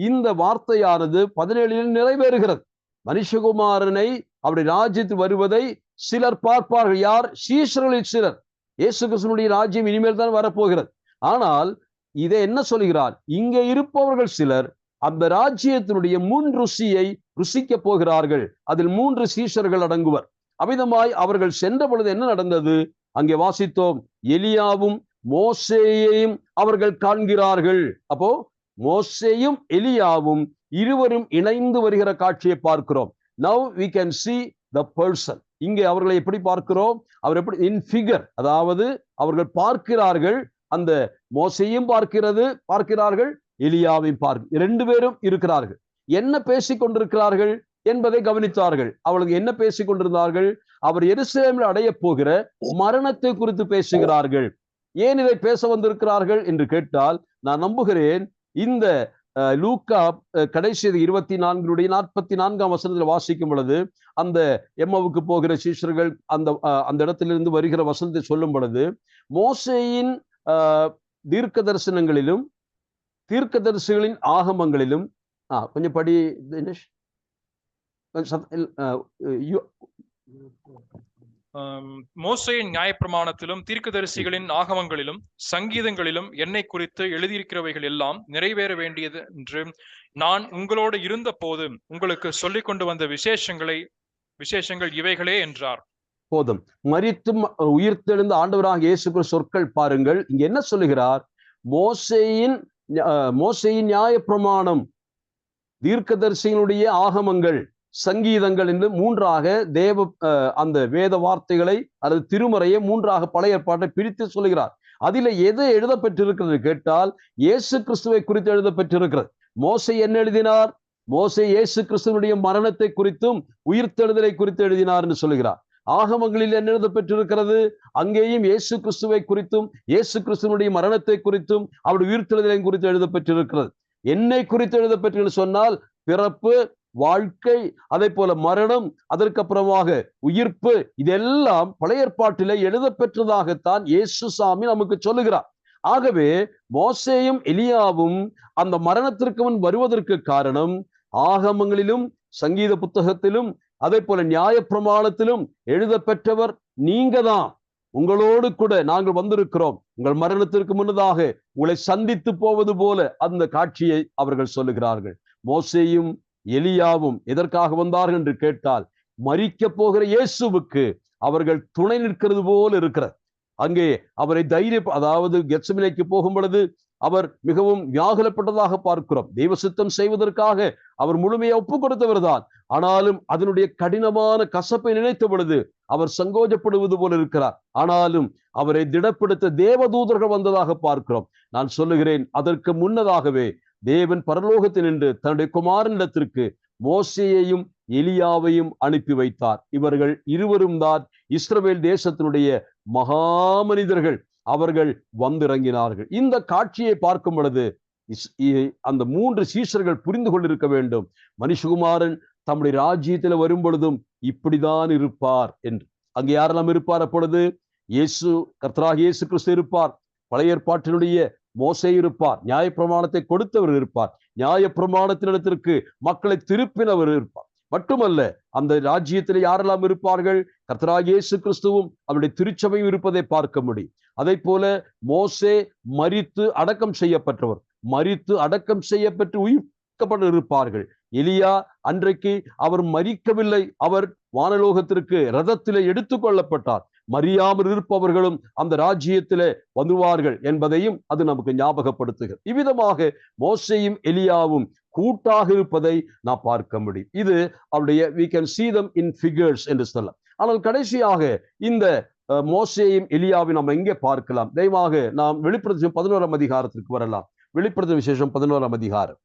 இந்த வார்த்தையானது 17 நிறைவேறுகிறது. மனுஷகுமாரனை அவருடைய ராஜ்யத்தில் வருவதை சிலர் பார்ப்பார்கள். யார்? சீஷர்களில் சிலர். இயேசு கிறிஸ்துவினுடைய ராஜ்யம் இனிமேல் தான் வரப்போகிறது. ஆனால் இதை என்ன சொல்கிறார்? இங்கே இருப்பவர்கள் சிலர் அந்த ராஜ்யத்தினுடைய முன் ருசியை ருசிக்க போகிறார்கள். அதில் 3 சீஷர்கள் அடங்குவர். அமிதமாய் அவர்கள் சென்ற பொழுது என்ன நடந்தது? அங்கே வாசித்தோம், எலியாவும் மோசேயையும் அவர்கள் காண்கிறார்கள். அப்போ மோசேயும் எலியாவும் இருவரும் இணைந்து வருகிற காட்சியை பார்க்கிறோம். Now we can see the person. இங்கே அவர்களை எப்படி பார்க்கிறோம்? அவர் எப்படி in figure, அதாவது அவர்கள் பார்க்கிறார்கள், அந்த மோசையும் பார்க்கிறார்கள், எலியாவையும் ரெண்டு பேரும் இருக்கிறார்கள். என்ன பேசிக் கொண்டிருக்கிறார்கள் என்பதை கவனித்தார்கள். அவளுக்கு என்ன பேசிக் கொண்டிருந்தார்கள்? அவர் எருசலேமில் அடைய போகிற மரணத்தை குறித்து பேசுகிறார்கள். ஏன் இதை பேச வந்திருக்கிறார்கள் என்று கேட்டால், நான் நம்புகிறேன் இந்த லூக்கா கடைசி 24 வசனத்தில் வாசிக்கும் பொழுது, அந்த எம்மாவுக்கு போகிற சீஷர்கள் அந்த இடத்திலிருந்து வருகிற வசனத்தை சொல்லும் பொழுது, மோசேயின் தீர்க்க தரிசனங்களிலும் தீர்க்கதரிசிகளின் ஆகமங்களிலும் கொஞ்சம் படி தினேஷ். மோசேயின் நியாயப்பிரமாணத்திலும் தீர்க்கதரிசிகளின் ஆகமங்களிலும் சங்கீதங்களிலும் என்னை குறித்து எழுதியிருக்கிறவைகள் எல்லாம் நிறைவேற வேண்டியது என்று நான் உங்களோடு இருந்த போது உங்களுக்கு சொல்லிக் கொண்டு வந்த விசேஷங்கள் இவைகளே என்றார். போதும். மரித்தும் உயிர்த்தெழுந்த ஆண்டவராக இயேசு கிறிஸ்து சொற்கள் பாருங்கள். இங்க என்ன சொல்லுகிறார்? மோசேயின் நியாயப்பிரமாணம், தீர்க்கதரிசிகளுடைய ஆகமங்கள், சங்கீதங்கள் என்று மூன்றாக அந்த வேத வார்த்தைகளை அல்லது திருமறையை மூன்றாக பழைய ஏற்பாட்டை பிரித்து சொல்லுகிறார். அதில் எது எழுதப்பட்டிருக்கிறது கேட்டால், இயேசு கிறிஸ்துவை குறித்து எழுதப்பட்டிருக்கிறது. மோசே என்ன எழுதினார்? மோசே இயேசு கிறிஸ்துவனுடைய மரணத்தை குறித்தும் உயிர்த்தெழுதலை குறித்து எழுதினார் என்று சொல்லுகிறார். ஆகமங்களில் என்ன எழுதப்பட்டிருக்கிறது? அங்கேயும் இயேசு கிறிஸ்துவை குறித்தும் இயேசு கிறிஸ்துவனுடைய மரணத்தை குறித்தும் அவருடைய உயிர்த்தெழுதலை குறித்து எழுதப்பட்டிருக்கிறது. என்னை குறித்து எழுதப்பட்டிருக்கிறது சொன்னால், பிறப்பு, வாழ்க்கை, அதே போல மரணம், அதற்கப்புறமாக உயிர்ப்பு, இதெல்லாம் பழைய ஏற்பாட்டிலே எழுதப்பெற்றதாகத்தான் இயேசு சாமி நமக்கு சொல்லுகிறார். ஆகவே மோசேயும் எலியாவும் அந்த மரணத்திற்கு முன் வருவதற்கு காரணம், ஆகமங்களிலும் சங்கீத புத்தகத்திலும் அதே போல நியாய பிரமாணத்திலும் எழுதப்பெற்றவர் நீங்க தான். உங்களோடு கூட நாங்கள் வந்திருக்கிறோம். உங்கள் மரணத்திற்கு முன்னதாக உங்களை சந்தித்து போவது போல அந்த காட்சியை அவர்கள் சொல்லுகிறார்கள். மோசேயும் எலியாவும் எதற்காக வந்தார்கள் என்று கேட்டால், மரிக்க போகிற இயேசுவுக்கு அவர்கள் துணை நிற்கிறது போல இருக்கிறது. அங்கே அவரை அதாவது கெத்செமனேக்கு போகும் பொழுது அவர் மிகவும் வியாகுலப்பட்டதாக பார்க்கிறோம். தெய்வ சித்தம் செய்வதற்காக அவர் முழுமையை ஒப்புக் கொடுத்தவர் தான். ஆனாலும் அதனுடைய கடினமான கசப்பை நினைத்த பொழுது அவர் சங்கோஜப்படுவது போல இருக்கிறார். ஆனாலும் அவரை திடப்படுத்த தேவதூதர்கள் வந்ததாக பார்க்கிறோம். நான் சொல்லுகிறேன், அதற்கு முன்னதாகவே தேவன் பரலோகத்தில் நின்று தன்னுடைய குமாரனிடத்திற்கு மோசேயையும் எலியாவையும் அனுப்பி வைத்தார். இவர்கள் இருவரும் தான் இஸ்ரவேல் தேசத்தினுடைய மகாமனிதர்கள். அவர்கள் வந்திறங்கினார்கள். இந்த காட்சியை பார்க்கும் பொழுது அந்த 3 சீஷர்கள் புரிந்து கொண்டிருக்க வேண்டும், மனுஷகுமாரன் தம்முடைய ராஜ்யத்தில் வரும் பொழுதும் இப்படிதான் இருப்பார் என்று. அங்கே யாரெல்லாம் இருப்பார்? அப்பொழுது கர்த்தராகிய இயேசு கிறிஸ்து இருப்பார். பழைய ஏற்பாட்டினுடைய மோசே இருப்பார். நியாயப்பிரமாணத்தை கொடுத்தவர் இருப்பார். நியாயப்பிரமாணத்தினிடத்திற்கு மக்களை திருப்பினவர் இருப்பார். மட்டுமல்ல, அந்த ராஜ்யத்தில் யாரெல்லாம் இருப்பார்கள்? கர்த்தராகிய இயேசு கிறிஸ்துவும் அவருடைய திருச்சபையும் இருப்பதை பார்க்க முடியும். அதை போல மோசே மரித்து அடக்கம் செய்யப்பட்டவர், மரித்து அடக்கம் செய்யப்பட்டு உயிர்க்கப்பட்டு இருப்பார்கள். எலியா அன்றைக்கு அவர் மரிக்கவில்லை, அவர் வானலோகத்திற்கு ரதத்திலே எடுத்துக் கொள்ளப்பட்டார். மரியாமல் இருப்பவர்களும் அந்த ராஜ்யத்திலே வந்துவார்கள் என்பதையும் அது நமக்கு ஞாபகப்படுத்துகிறது. இவ்விதமாக மோசேயும் எலியாவும் கூட்டாக இருப்பதை நாம் பார்க்க முடியும். இது அவருடைய we can see them in figures என்று சொல்லலாம். ஆனால் கடைசியாக இந்த மோசேயும் எலியாவை நாம் எங்கே பார்க்கலாம்? தயவாக நாம் வெளிப்படுத்தும் 11ஆம் அதிகாரத்திற்கு வரலாம். வெளிப்படுத்தும் விசேஷம் 11ஆம் அதிகாரம்.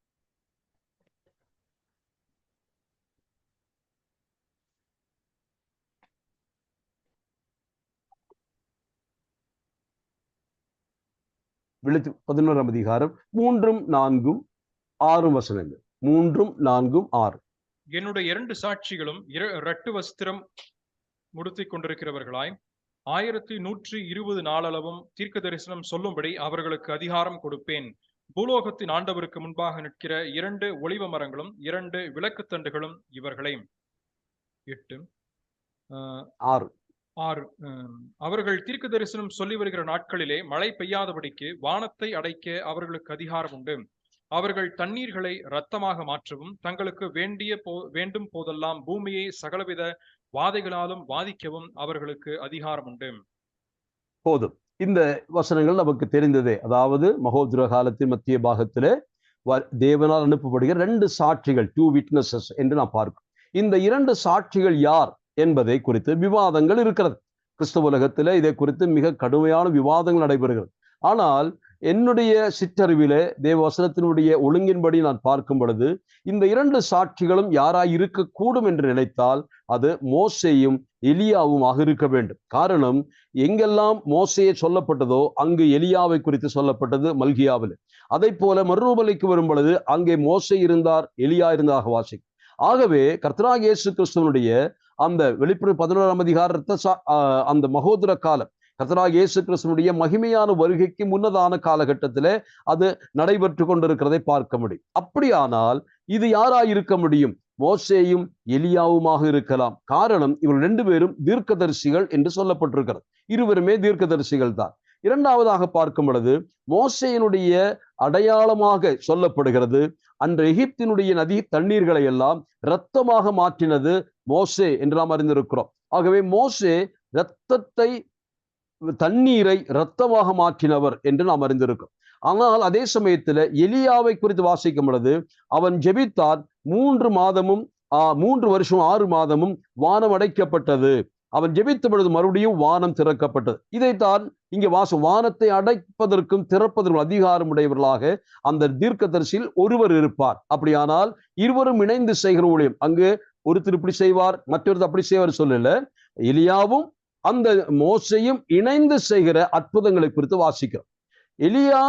வெளித்து 11ஆம் அதிகாரம் 3, 4, 6 வசனங்கள். 3, 4, 6. என்னுடைய 2 சாட்சிகளும் இரட்டு வஸ்திரம் முடித்துக் கொண்டிருக்கிறவர்களாய் 1120 நாளளவும் தீர்க்க தரிசனம் சொல்லும்படி அவர்களுக்கு அதிகாரம் கொடுப்பேன். பூலோகத்தின் ஆண்டவருக்கு முன்பாக நிற்கிற 2 ஒலிவ மரங்களும் 2 விளக்குத்தண்டுகளும் இவர்களே. 8, 6. அவர்கள் தீர்க்க தரிசனம் சொல்லி வருகிற நாட்களிலே மழை பெய்யாதபடிக்கு வானத்தை அடைக்க அவர்களுக்கு அதிகாரம் உண்டு. அவர்கள் தண்ணீர்களை இரத்தமாக மாற்றவும் தங்களுக்கு வேண்டும் போதெல்லாம் பூமியை சகலவித வாதைகளாலும் வாதிக்கவும் அவர்களுக்கு அதிகாரம் உண்டு. போதும். இந்த வசனங்கள் நமக்கு தெரிந்ததே. அதாவது மகோதர காலத்தின் மத்திய பாகத்திலே தேவனால் அனுப்பப்படுகிற 2 சாட்சிகள், 2 witnesses என்று நாம் பார்க்கிறோம். இந்த இரண்டு சாட்சிகள் யார் என்பதை குறித்து விவாதங்கள் இருக்கிறது. கிறிஸ்தவ உலகத்திலே இதை குறித்து மிக கடுமையான விவாதங்கள் நடைபெறுகிறது. ஆனால் என்னுடைய சிற்றறிவிலே தேவவசனத்தினுடைய ஒழுங்கின்படி நான் பார்க்கும் பொழுது இந்த இரண்டு சாட்சிகளும் யாராய் இருக்கக்கூடும் என்று நினைத்தால் அது மோசேயும் எலியாவுமாக இருக்க வேண்டும். காரணம், எங்கெல்லாம் மோசேயை சொல்லப்பட்டதோ அங்கு எலியாவை குறித்து சொல்லப்பட்டது மல்கியாவில். அதை போல மறுரூபலைக்கு வரும் பொழுது அங்கே மோசே இருந்தார், எலியா இருந்தாக வாசிக்கும். ஆகவே கர்த்தராகிய இயேசு கிறிஸ்துவனுடைய அந்த வெளிப்படுத்தல் 11ஆம் அதிகாரத்தை அந்த மகோதர காலம் கர்த்தராகிய இயேசு கிறிஸ்துவனுடைய மகிமையான வருகைக்கு முன்னதான காலகட்டத்திலே அது நடைபெற்று கொண்டிருக்கிறதை பார்க்க முடியும். அப்படியானால் இது யாராய் இருக்க முடியும்? மோசேயும் எலியாவுமாக இருக்கலாம். காரணம், இவர்கள் ரெண்டு பேரும் தீர்க்கதரிசிகள் என்று சொல்லப்பட்டிருக்கிறது. இருவருமே தீர்க்கதரிசிகள் தான். இரண்டாவதாக பார்க்கும் பொழுது மோசேயினுடைய அடையாளமாக சொல்லப்படுகிறது, அன்று எகிப்தினுடைய நதி தண்ணீர்களை எல்லாம் இரத்தமாக மாற்றினது மோசே என்று நாம் அறிந்திருக்கிறோம். ஆகவே மோசே தண்ணீரை இரத்தமாக மாற்றினவர் என்று நாம் அறிந்திருக்கிறோம். ஆனால் அதே சமயத்தில் எலியாவை குறித்து வாசிக்கும் பொழுது அவன் ஜெபித்தான், 3 வருஷம் 6 மாதமும் வானம் அடைக்கப்பட்டது. அவன் ஜெபித்த பொழுது மறுபடியும் வானம் திறக்கப்பட்டது. இதைத்தான் இங்கே வானத்தை அடைப்பதற்கும் திறப்பதற்கும் அதிகாரம் உடையவர்களாக அந்த தீர்க்கதரிசியில் ஒருவர் இருப்பார். அப்படியானால் இருவரும் இணைந்து செய்கிற ஊழியம். அங்கு ஒருத்தர் இப்படி செய்வார், மற்றொருத்தர் அப்படி செய்வார் சொல்லல. எலியாவும் அந்த மோசையும் இணைந்து செய்கிற அற்புதங்களை குறித்து வாசிக்கிறோம். எலியா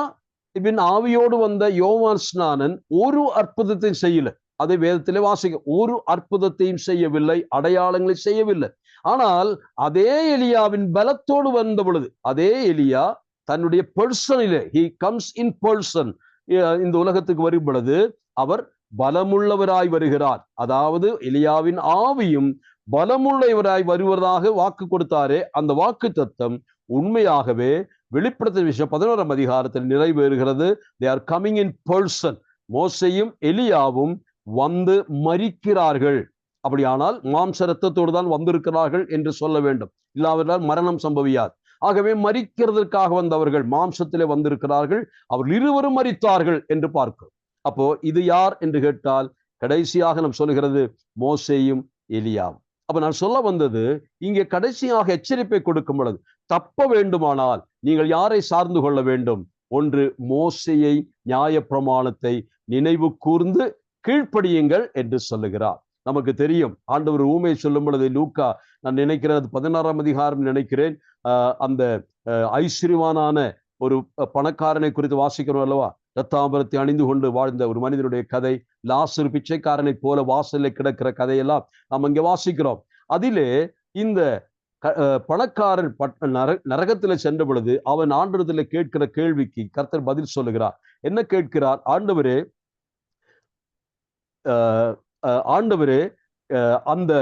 ஆவியோடு வந்த யோவான் ஸ்நானன் ஒரு அற்புதத்தையும் செய்யல. அதை வேதத்திலே வாசிக்க, ஒரு அற்புதத்தையும் செய்யவில்லை, அடையாளங்களை செய்யவில்லை. ஆனால் அதே எலியாவின் பலத்தோடு வந்த பொழுது, அதே எலியா தன்னுடைய பர்சனிலே, he comes in person, இந்த உலகத்துக்கு வரும் பொழுது அவர் பலமுள்ளவராய் வருகிறார். அதாவது எலியாவின் ஆவியும் பலமுள்ளவராய் வருவதாக வாக்கு கொடுத்தாரே, அந்த வாக்கு தத்தம் உண்மையாகவே வெளிப்படுத்தின விஷயம் 11ஆம் அதிகாரத்தில் நிறைவேறுகிறது. they are coming in person. மோசேயும் எலியாவும் வந்து மரிக்கிறார்கள். அப்படியானால் மாம்ச ரத்தத்தோடு தான் வந்திருக்கிறார்கள் என்று சொல்ல வேண்டும், இல்லாவிட்டால் மரணம் சம்பவியாது. ஆகவே மரிக்கிறதற்காக வந்தவர்கள் மாம்சத்திலே வந்திருக்கிறார்கள். அவர்கள் இருவரும் மரித்தார்கள் என்று பார்க்கிறோம். அப்போ இது யார் என்று கேட்டால் கடைசியாக நாம் சொல்லுகிறது மோசேயும் எலியாவும். அப்ப நான் சொல்ல வந்தது, இங்கே கடைசியாக எச்சரிப்பை கொடுக்கும் பொழுது தப்ப வேண்டுமானால் நீங்கள் யாரை சார்ந்து கொள்ள வேண்டும்? ஒன்று, மோசேயை, நியாயப்பிரமாணத்தை நினைவு கூர்ந்து கீழ்ப்படியுங்கள் என்று சொல்லுகிறார். நமக்கு தெரியும், ஆண்டவர் ஊமை சொல்லும் பொழுது லூக்கா, நான் நினைக்கிறேன் 16ஆம் அதிகாரம் நினைக்கிறேன், அந்த ஐஸ்வர்யவானான ஒரு பணக்காரனை குறித்து வாசிக்கிறோம் அல்லவா? இரத்தாம்பரத்தை அணிந்து கொண்டு வாழ்ந்த ஒரு மனிதனுடைய கதை, லாசரு பிச்சைக்காரனை போல வாசலில் கிடக்கிற கதையெல்லாம் நாம் அங்கே வாசிக்கிறோம். அதிலே இந்த பணக்காரன் நரகத்துல சென்ற பொழுது அவன் ஆண்டவரிடத்தில் கேட்கிற கேள்விக்கு கர்த்தர் பதில் சொல்லுகிறார். என்ன கேட்கிறார்? ஆண்டவரே, அந்த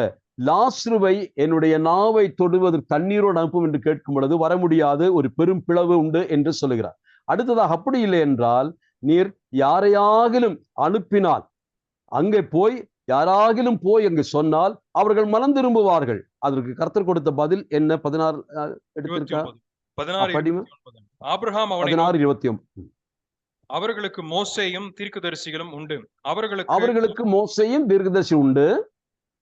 லாசருவை என்னுடைய நாவை தொடுவதற்கு தண்ணீரோடு அனுப்பும் என்று கேட்கும் பொழுது வர முடியாது, ஒரு பெரும் பிளவு உண்டு என்று சொல்லுகிறார். அடுத்ததாக, அப்படி இல்லை என்றால் நீர் யாரையாகிலும் அனுப்பினால், அங்கே போய் யாராகிலும் போய் அங்கு சொன்னால் அவர்கள் மனம் திரும்புவார்கள். அதற்கு கர்த்தர் கொடுத்த பதில் என்ன? 16 எடுத்திருக்கா? 16:29. அவர்களுக்கு மோசேயும் தீர்க்கதரிசிகளும் உண்டு, அவர்களுக்கு மோசேயும் தீர்க்கதரிசி உண்டு,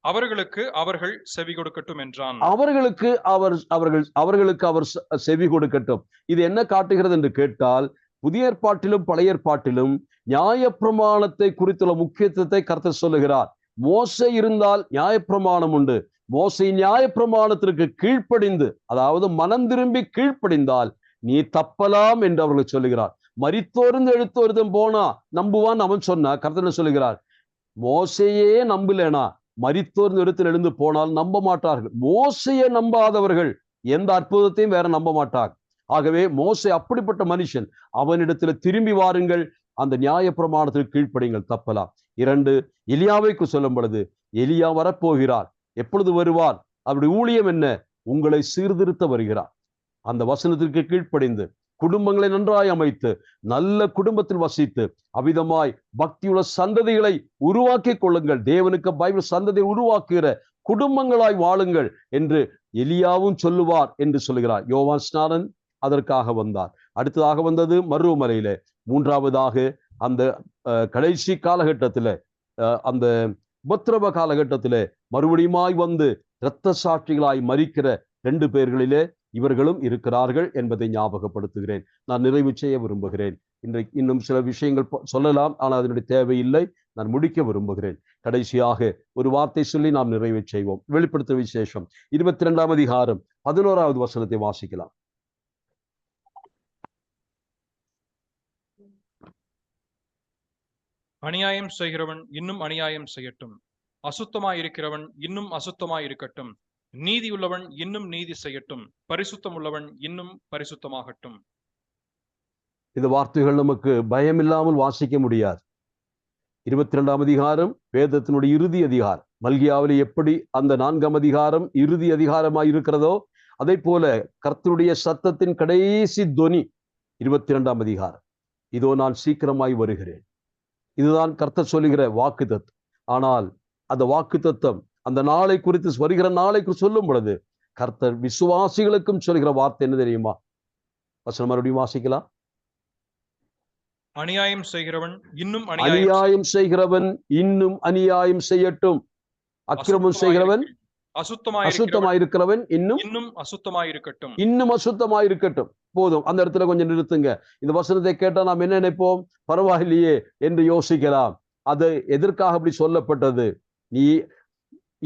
அவர்களுக்கு அவர்கள் செவி கொடுக்கட்டும் என்றான். அவர்களுக்கு அவர் செவி கொடுக்கட்டும். இது என்ன காட்டுகிறது என்று கேட்டால், புதிய ஏற்பாட்டிலும் பழைய ஏற்பாட்டிலும் நியாயப்பிரமாணத்தை குறித்துள்ள முக்கியத்துவத்தை கர்த்தர் சொல்லுகிறார். மோசே இருந்தால் நியாயப்பிரமாணம் உண்டு. மோசே நியாயப்பிரமாணத்திற்கு கீழ்ப்படிந்து, அதாவது மனம் திரும்பி கீழ்ப்படிந்தால் நீ தப்பலாம் என்று அவர்கள் சொல்லுகிறார். மரித்தோர்ந்து எழுத்தோர்தம் போனா நம்புவான் அவன் சொன்னா, கர்த்தர் சொல்லுகிறார், மோசையே நம்பலேனா மரித்தோர்ந்து இடத்தில் எழுந்து போனால் நம்ப மாட்டார்கள். மோசையை நம்பாதவர்கள் எந்த அற்புதத்தையும் வேற நம்ப மாட்டார்கள். ஆகவே மோசே அப்படிப்பட்ட மனுஷன், அவனிடத்துல திரும்பி வாருங்கள், அந்த நியாய பிரமாணத்திற்கு கீழ்ப்படிங்கள், தப்பலாம். 2, எலியாவைக்கு சொல்லும் பொழுது, எலியா வரப்போகிறார். எப்பொழுது வருவார்? அவருடைய ஊழியம் என்ன? உங்களை சீர்திருத்த வருகிறார். அந்த வசனத்திற்கு கீழ்ப்படிந்து குடும்பங்களை நன்றாய் அமைத்து நல்ல குடும்பத்தில் வசித்து அவிதமாய் பக்தியுள்ள சந்ததிகளை உருவாக்கி கொள்ளுங்கள், தேவனுக்கு பைபிள் சந்ததியை உருவாக்குகிற குடும்பங்களாய் வாழுங்கள் என்று எலியாவும் சொல்லுவார் என்று சொல்லுகிறார். யோவான் ஸ்நானன் அதற்காக வந்தார். அடுத்ததாக வந்தது மருவமலையில. 3ஆவதாக அந்த கடைசி காலகட்டத்தில் அந்த உபத்திரவ காலகட்டத்திலே மறுபடியுமாய் வந்து இரத்த சாட்சிகளாய் மரிக்கிற 2 பேர்களிலே இவர்களும் இருக்கிறார்கள் என்பதை ஞாபகப்படுத்துகிறேன். நான் நிறைவு செய்ய விரும்புகிறேன். இன்றைக்கு இன்னும் சில விஷயங்கள் சொல்லலாம், ஆனால் அதனுடைய தேவையில்லை. நான் முடிக்க விரும்புகிறேன். கடைசியாக ஒரு வார்த்தை சொல்லி நாம் நிறைவு செய்வோம். வெளிப்படுத்தும் விசேஷம் 22ஆம் அதிகாரம் 11வது வசனத்தை வாசிக்கலாம். அநியாயம் செய்கிறவன் இன்னும் அநியாயம் செய்யட்டும், அசுத்தமாயிருக்கிறவன் இன்னும் அசுத்தமாயிருக்கட்டும், நீதியுள்ளவன் இன்னும் நீதி செய்யட்டும், பரிசுத்தம் உள்ளவன் இன்னும் பரிசுத்தமாகட்டும். இந்த வார்த்தைகள் நமக்கு பயமில்லாமல் வாசிக்க முடியாது. 22ஆம் அதிகாரம் வேதத்தினுடைய இறுதி அதிகாரம். மல்கியாவிலே எப்படி அந்த 4ஆம் அதிகாரம் இறுதி அதிகாரமாய் இருக்கிறதோ அதை போல கர்த்தருடைய சத்தத்தின் கடைசி துவனி 22ஆம் அதிகாரம். இதோ நான் சீக்கிரமாய் வருகிறேன். இதுதான் கர்த்தர் சொல்லுகிற வாக்குத்தத்தம். ஆனால் அந்த வாக்குத்தத்தம் அந்த நாளை குறித்து, வருகிற நாளை குறித்து சொல்லும் பொழுது கர்த்தர் விசுவாசிகளுக்கும் சொல்கிற வார்த்தை என்ன தெரியுமா? வசனம் மறுபடியும் வாசிக்கலாம். அநியாயம் செய்கிறவன் இன்னும் அநியாயம் செய்கிறவன் இன்னும் அநியாயம் செய்யட்டும், அக்கிரமம் செய்கிறவன் அசுத்தமாயிருக்கிறவன் இன்னும் அசுத்தமாயிருக்கட்டும், இன்னும் அசுத்தமாயிருக்கட்டும். போதும், அந்த இடத்துல கொஞ்சம் நிறுத்துங்க. இந்த வசனத்தை கேட்டா நாம் என்ன நினைப்போம்? பரவாயில்லையே என்று யோசிக்கலாம். அது எதற்காக அப்படி சொல்லப்பட்டது? நீ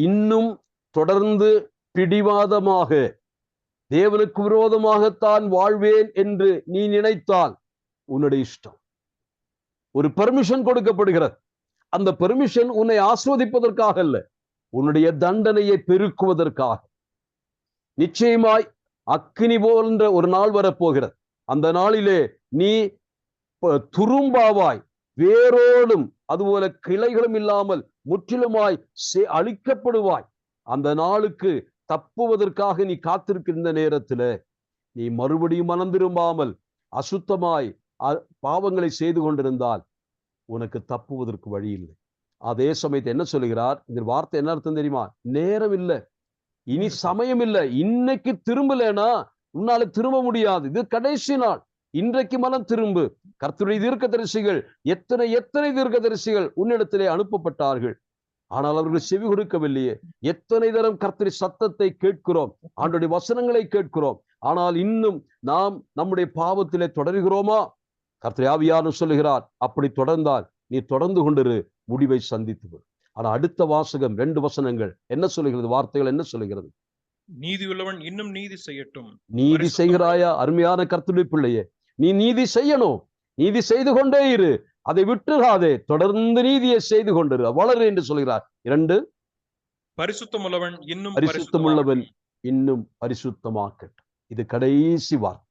இன்னும் தொடர்ந்து பிடிவாதமாக தேவனுக்கு விரோதமாகத்தான் வாழ்வேன் என்று நீ நினைத்தால் உன்னுடைய இஷ்டம். ஒரு பெர்மிஷன் கொடுக்கப்படுகிறது. அந்த பெர்மிஷன் உன்னை ஆஸ்வதிப்பதற்காக அல்ல, உன்னுடைய தண்டனையை பெருக்குவதற்காக. நிச்சயமாய் அக்கினி போன்ற ஒரு நாள் வரப்போகிறது. அந்த நாளிலே நீ துரும்பாவாய், வேரோடும் அதுபோல கிளைகளும் இல்லாமல் முற்றிலுமாய் அழிக்கப்படுவாய். அந்த நாளுக்கு தப்புவதற்காக நீ காத்திருக்கின்ற நேரத்தில் நீ மறுபடியும் மனம் திரும்பாமல் அசுத்தமாய் பாவங்களை செய்து கொண்டிருந்தால் உனக்கு தப்புவதற்கு வழி இல்லை. அதே சமயத்தை என்ன சொல்லுகிறார்? இந்த வார்த்தை என்ன அர்த்தம் தெரியுமா? நேரம் இல்லை, இனி சமயம் இல்லை. இன்னைக்கு திரும்பலனா உன்னால திரும்ப முடியாது. இது கடைசி நாள். இன்றைக்கு மனம் திரும்பு. கர்த்தருடைய தீர்க்கதரிசிகள் எத்தனை தீர்க்கதரிசிகள் உன்னிடத்திலே அனுப்பப்பட்டார்கள், ஆனால் அவர்கள் செவி கொடுக்கவில்லையே. எத்தனை தரம் கர்த்தருடைய சத்தத்தை கேட்கிறோம், ஆண்டவருடைய வசனங்களை கேட்கிறோம், ஆனால் இன்னும் நாம் நம்முடைய பாவத்திலே தொடர்கிறோமா? கர்த்தருடைய ஆவியானவர் சொல்லுகிறார், அப்படி தொடர்ந்தால் நீ தொடர்ந்து கொண்டிரு, முடிவை சந்தித்து. ஆனா அடுத்த வாசகம் 2 வசனங்கள் என்ன சொல்லுகிறது? வார்த்தைகள் என்ன சொல்லுகிறது? நீதியுள்ளவன் இன்னும் நீதி செய்யட்டும். நீதி செய்கிறாயா? அருமையான கர்த்தருடைய பிள்ளையே, நீ நீதி செய்யணும். நீதி செய்து கொண்டே இரு, அதை விட்டுறாதே. தொடர்ந்து நீதியை செய்து கொண்டிரு, வளரு என்று சொல்கிறார். 2, பரிசுத்தமுள்ளவன் இன்னும் பரிசுத்தமுள்ளவன் இன்னும் பரிசுத்தமாக்கட்டும். இது கடைசி வார்த்தை.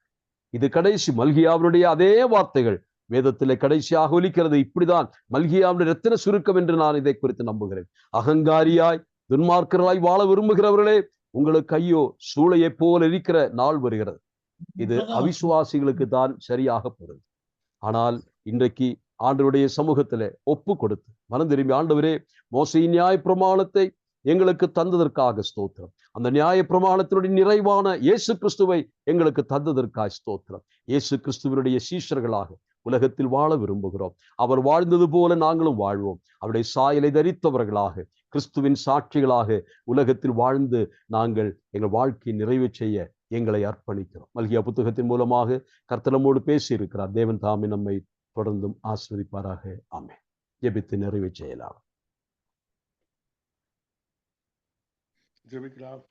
இது கடைசி மல்கியாவுடைய அதே வார்த்தைகள் வேதத்திலே கடைசியாக ஒலிக்கிறது. இப்படிதான் மல்கியாவுடைய ரத்தின சுருக்கம் என்று நான் இதை குறித்து நம்புகிறேன். அகங்காரியாய் துன்மார்க்கராய் வாழ விரும்புகிறவர்களே, உங்களுக்கு ஐயோ, சூளையை போல இருக்கிற நாள் வருகிறது. இது அவிசுவாசிகளுக்கு தான் சரியாக பொருள். ஆனால் இன்றைக்கு ஆண்டவருடைய சமூகத்திலே ஒப்பு கொடுத்து மனம் திரும்பி, ஆண்டவரே, மோசையின் நியாய பிரமாணத்தை எங்களுக்கு தந்ததற்காக ஸ்தோத்திரம். அந்த நியாய பிரமாணத்தினுடைய நிறைவான இயேசு கிறிஸ்துவை எங்களுக்கு தந்ததற்காக ஸ்தோத்திரம். இயேசு கிறிஸ்துவனுடைய சீஷர்களாக உலகத்தில் வாழ விரும்புகிறோம். அவர் வாழ்ந்தது போல நாங்களும் வாழ்வோம். அவருடைய சாயலை தரித்தவர்களாக, கிறிஸ்துவின் சாட்சிகளாக உலகத்தில் வாழ்ந்து நாங்கள் எங்கள் வாழ்க்கையை நிறைவு செய்ய எங்களை அர்ப்பணிக்கிறோம். மல்கியா புத்தகத்தின் மூலமாக கர்த்தர் நம்மோடு பேசி இருக்கிறார். தேவன் தாமே நம்மை தொடர்ந்தும் ஆசீர்வதிப்பாராக. ஆமென். ஜெபித்து நிறைவு செய்யலாம். ஜெபிக்கலாம்.